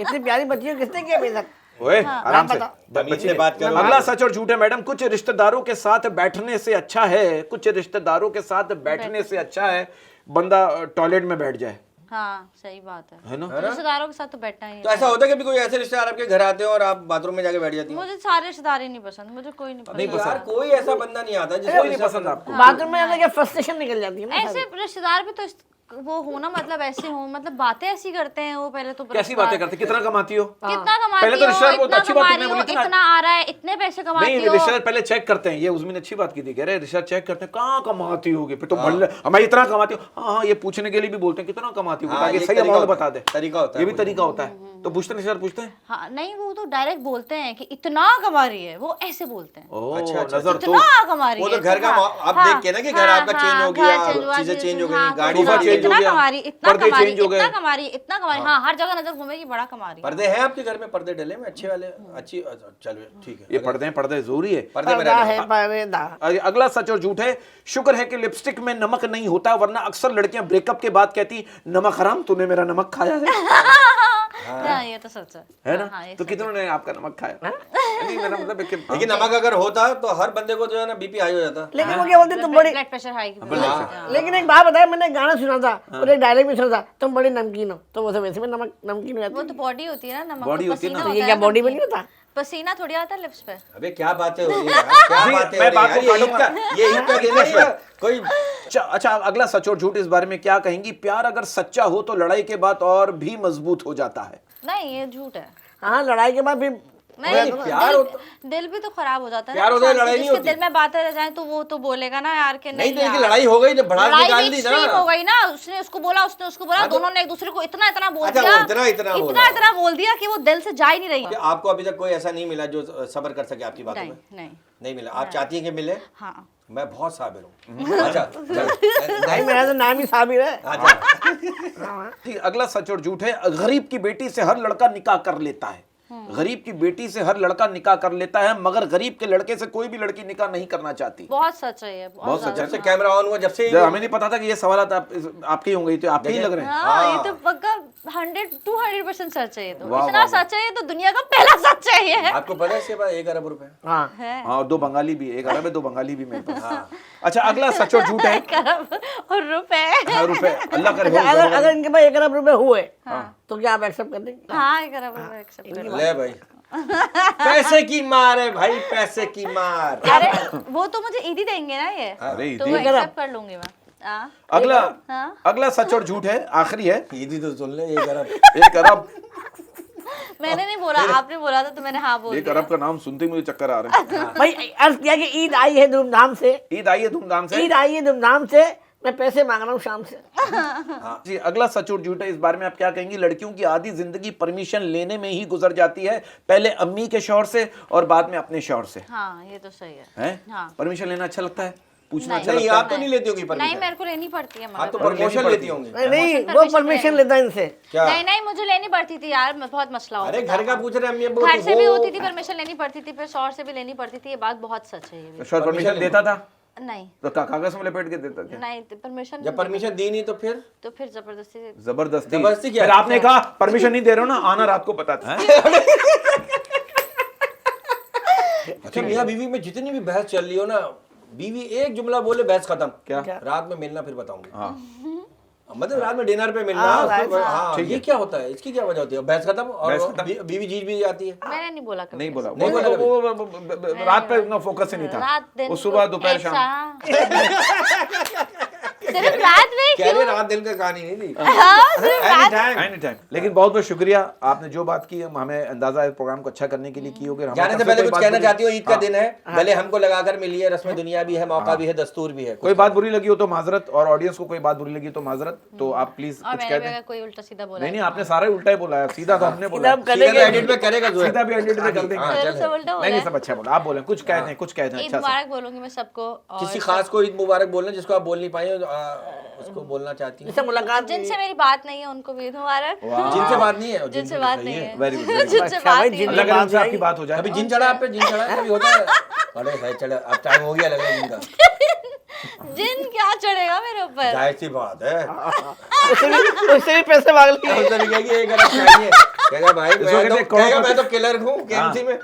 इतनी प्यारी बच्ची को किसने किया बेइज्जत? ओए, आराम से तमीज से बात करो। अगला सच और झूठ है मैडम। कुछ रिश्तेदारों के साथ बैठने से अच्छा है, कुछ रिश्तेदारों के साथ बैठने से अच्छा है बंदा टॉयलेट में बैठ जाए, हाँ सही बात है ना? रिश्तेदारों के साथ तो बैठना ही है। तो ऐसा होता है कभी कोई ऐसे रिश्तेदार आपके घर आते हैं और आप बाथरूम में जाके बैठ जाती हैं? मुझे सारे रिश्तेदार ही नहीं पसंद, मुझे कोई नहीं नहीं पसंद। यार कोई ऐसा बंदा नहीं आता जिसको कोई नहीं पसंद आपको। बाथरूम में आने के फ्रस्ट्रेशन निकल जाती है ना। ऐसे रिश्तेदार भी तो वो हो ना, मतलब ऐसे हो, मतलब बातें ऐसी करते हैं वो पहले तो। कैसी बातें करते? कितना कमाती हो? कितना कमाती पहले तो हो, रिश्तेदार बहुत इतना अच्छी बात कमा तुमने रही हो, बोली थी ना। इतना आ रहा है, इतने पैसे कमाती नहीं, हो। रिश्तेदार पहले चेक करते हैं। ये उजमी ने अच्छी बात की थी, कह रहे रिश्तेदार चेक करते हैं कहाँ कमाती होगी, फिर तो मैं इतना कमाती हूँ। हाँ, ये पूछने के लिए भी बोलते हैं कितना कमाती होगी, ताकि सही अमाउंट बता दे। तरीका होता ये है, भी तरीका होता है। तो पूछते हैं रिश्तेदार, पूछते हैं? हाँ नहीं, वो तो डायरेक्ट बोलते हैं कि इतना कमा रही है, वो ऐसे बोलते हैं। ओह, नजर तो इतना कमा रही वो है। तो घर का आप देख के ना कि घर आपका चेंज हो गया, चीजें चेंज हो गई, गाड़ी सोफा चेंज हो गया, इतना कमा रही, इतना पर्दे कमा रही, चेंज हो गए। इतना कमा रही, इतना कमा रही। हाँ, हर जगह नजर घूमेगी, बड़ा कमा रही है। पर्दे हैं आपके घर में? पर्दे डले में अच्छे वाले? अच्छी, चलो ठीक है। ये पर्दे जरूरी है। पर्दे में पर्दा रहना। है पर्दा। अगला सच और झूठ है। शुक्र है कि लिपस्टिक में नमक नहीं होता, वरना अक्सर लड़कियां ब्रेकअप के बाद कहती नमक हराम, तूने मेरा नमक खाया है। हाँ, ये तो सच है ना? हाँ, ये तो सच कितनों ने आपका नमक खाया? नहीं, मेरा मतलब है कि लेकिन नमक अगर होता तो हर बंदे को जो है ना बीपी हाई हो जाता। लेकिन वो क्या बोलते तुम बड़ी, ब्लड प्रेशर हाई। लेकिन एक बात बताया, मैंने गाना सुना था और एक डायलॉग भी सुना था, तुम बड़ी नमकीन हो, तो वो सब वैसे में नमकीन हो जाती वो तो बॉडी होती है ना, नमक बॉडी तो होती है ना। पसीना है। होता ये है क्या ना, बॉडी में नमकीन। नहीं होता? पसीना थोड़ी आता है लिप्स पे। अबे क्या बातें हो रही है यार, क्या जी, बातें हो मैं रही बात है को यार, ये ईद का दिन है यार, कोई। अच्छा, अगला सच और झूठ इस बारे में क्या कहेंगी? प्यार अगर सच्चा हो तो लड़ाई के बाद और भी मजबूत हो जाता है। नहीं, ये झूठ है। हाँ, लड़ाई के बाद फिर नहीं, प्यार होता, दिल भी तो खराब हो जाता है प्यार ना होता है, इंसान की। लड़ाई नहीं जिसके होती। दिल में बातें रह जाए तो वो तो बोलेगा ना यार कि नहीं तो यार। इनकी लड़ाई हो गई, जब भड़ास लड़ाई निकाल भी दी एक्सट्रीम हो ना। गई ना, उसने उसको बोला, उसने उसको बोला, दोनों ने एक दूसरे को इतना इतना बोल अच्छा, दिया, वो इतना बोल दिया कि वो दिल से जा ही नहीं रही। कि आपको अभी तक कोई ऐसा नहीं मिला जो सब्र कर सके आपकी बातों नहीं, में? नहीं, नहीं मिला। आप चाहती हैं कि मिले? हाँ। मैं बहुत साबिर हूँ। अच्छा चल। भाई मेरा तो नाम ही साबिर है। अच्छा, जी, अगला सच और झूठ है। गरीब की बेटी से हर लड़का निकाह कर लेता है। गरीब की बेटी से हर लड़का निकाह कर लेता है, मगर गरीब के लड़के से कोई भी लड़की निकाह नहीं करना चाहती। बहुत सच है ये, बहुत सच जब से कैमरा ऑन हुआ, जब से हमें नहीं पता था कि ये सवाल आपके ही होंगे, तो आपके ही लग रहे हैं। हाँ, ये तो पक्का 100-200% सच है ये तो। वाह, इतना वाह, सच है ये तो, दुनिया का पहला सच है ये। आपको पता है इसके पास 1 अरब रुपए हाँ है। हाँ, 2 बंगाली भी, 1 अरब है, 2 बंगाली भी मेरे पास। अच्छा, अगला सच और झूठ है। अरब और रुपए। हाँ, रुपए अल्लाह करे। अच्छा, अगर इनके पास 1 अरब रुपए हुए तो क्या आप एक्सेप्ट कर देंगे? हाँ, 1 अरब रुपए एक्सेप्ट कर। ले भाई। पैसे की मार है भाई, पैसे की मार। अरे वो तो मुझे ईदी देंगे ना ये, अरे तो वो एक्सेप्ट कर लूंगी मैं। हाँ। अगला सच और झूठ है, आखिरी है। ईदी तो सुन ले, 1 अरब। 1 अरब। मैंने नहीं बोला, आपने बोला था तो मैंने हाँ बोल 1 दिया। अरब का नाम सुनते ही मुझे चक्कर आ रहे हैं। भाई अर्ज किया कि ईद आई है धूमधाम से, ईद आई है धूमधाम से। ईद आई है धूमधाम से, मैं पैसे मांग रहा हूँ शाम से। जी, अगला सच और झूठ है, इस बारे में आप क्या कहेंगी? लड़कियों की आधी जिंदगी परमिशन लेने में ही गुजर जाती है, पहले अम्मी के शौहर से और बाद में अपने शौहर से। हाँ, ये तो सही है। हैं? हाँ। परमिशन लेना अच्छा लगता है? पूछना नहीं। अच्छा नहीं, लगता है? आप तो नहीं लेती होगी नहीं, परमिशन? मेरे को लेनी पड़ती है आप मगर। तो प्रमोशन लेती होंगी। नहीं वो परमिशन लेता है इनसे। क्या? नहीं नहीं, मुझे लेनी पड़ती थी यार, बहुत मसला होता अरे था। घर का पूछ रहे अम्मी अब्बू, घर से भी वो- होती थी परमिशन लेनी पड़ती थी, फिर शौहर से भी लेनी पड़ती थी, ये बात बहुत सच है ये भी। शौहर परमिशन देता था नहीं तो कागज में लपेट के देता था? नहीं, परमिशन जब परमिशन दी नहीं तो फिर तो फिर जबरदस्ती। जबरदस्ती क्या? फिर आपने कहा परमिशन नहीं दे रहे हो ना, आना रात को पता था। अच्छा, मियां बीवी में जितनी भी बहस चल रही हो ना, बीवी एक जुमला बोले बहस खत्म। क्या? रात में मिलना फिर बताऊंगी। हाँ, मतलब रात में डिनर पे मिलना। हाँ, ये क्या होता है, इसकी क्या वजह होती है? बहस खत्म और बहस खत्म। बीवी जीत भी जाती है। मैंने नहीं बोला कभी। नहीं बोला। नहीं बोला कभी। वो रात पे उतना फोकस ही नहीं था। रात दिन वो सुबह दोपहर ऐसा। शाम। सिर्फ रात में कह रहे रात दिन का कहानी नहीं थी। हाँ, सिर्फ रात। Anytime। Anytime। लेकिन बहुत बहुत शुक्रिया, आपने जो बात की हमें अंदाजा है प्रोग्राम को अच्छा करने के लिए की होगी। जाने से पहले कुछ कहना चाहती हो? ईद का दिन है, भले हमको लगाकर मिलिए, रस्म दुनिया भी है, मौका भी है, दस्तूर भी है। कोई बात बुरी लगी हो तो माजरत, और ऑडियंस को कोई बात बुरी लगी तो माजरत, तो आप प्लीज और कुछ मैंने कह भी दें। अगर कोई उल्टा सीधा बोला नहीं नहीं, आपने सारा ही उल्टा ही बोला है, सीधा तो हमने बोला है। सीधा करेंगे। सीधा एडिट में करेगा जो है। सीधा भी एडिट में कर देंगे। हाँ, तो चल। सब उल्टा नहीं नहीं, बोला सब अच्छा बोला। आप बोले कुछ कह दें, कुछ कह दें ईद अच्छा सा। मुबारक बोलूंगी मैं सबको। और किसी खास को ईद मुबारक बोलना जिसको आप बोल नहीं पाए उसको बोलना चाहती हूँ। इससे मुलाकात जिनसे मेरी बात नहीं है उनको भी ईद मुबारक। जिनसे बात नहीं है, जिनसे बात नहीं है, वेरी गुड। जिनसे अच्छा बात भाई, नहीं है। अल्लाह करे उनसे आपकी बात हो जाए। कभी जिन चढ़ा आप पे? जिन चढ़ा है? कभी होता है? अरे है चढ़ा, अब टाइम हो गया लग रहा है जिनका। जिन क्या चढ़ेगा मेरे ऊपर? जाहिर सी बात है। उससे भी पैसे मांग लिए। उस तरीके की एक अरब चाहिए। कहेगा भाई मैं तो किलर हूँ केएमसी में।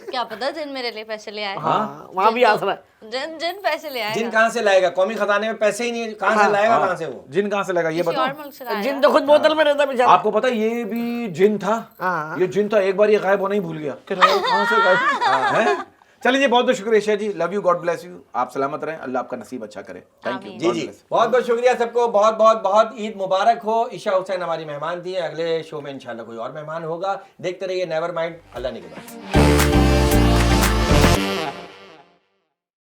क्या पता जिन मेरे लिए पैसे ले आए। हाँ, वहाँ भी आसरा है। जिन जिन पैसे ले आए जिन कहाँ से लाएगा? कौमी खजाने में पैसे ही नहीं है, कहाँ से लाएगा? कहाँ से वो? जिन कहाँ से लगा ये किसी और बताओ। मुल्क से लाया। जिन तो खुद बोतल में रहता बेचारा। आपको पता है ये भी जिन था? हाँ। ये जिन था, एक बार ये गायब होना ही भूल गया। कहाँ से गायब है? चलिए जी, बहुत बहुत शुक्रिया Isha ji, love you, God bless you, आप सलामत रहें, अल्लाह आपका नसीब अच्छा करे, थैंक यू आमीन। जी जी, बहुत बहुत शुक्रिया सबको, बहुत बहुत बहुत ईद मुबारक हो। ईशा हुसैन हमारी मेहमान थी, अगले शो में इंशाल्लाह कोई और मेहमान होगा। देखते रहिए नेवर माइंड, अल्लाह निगहबान।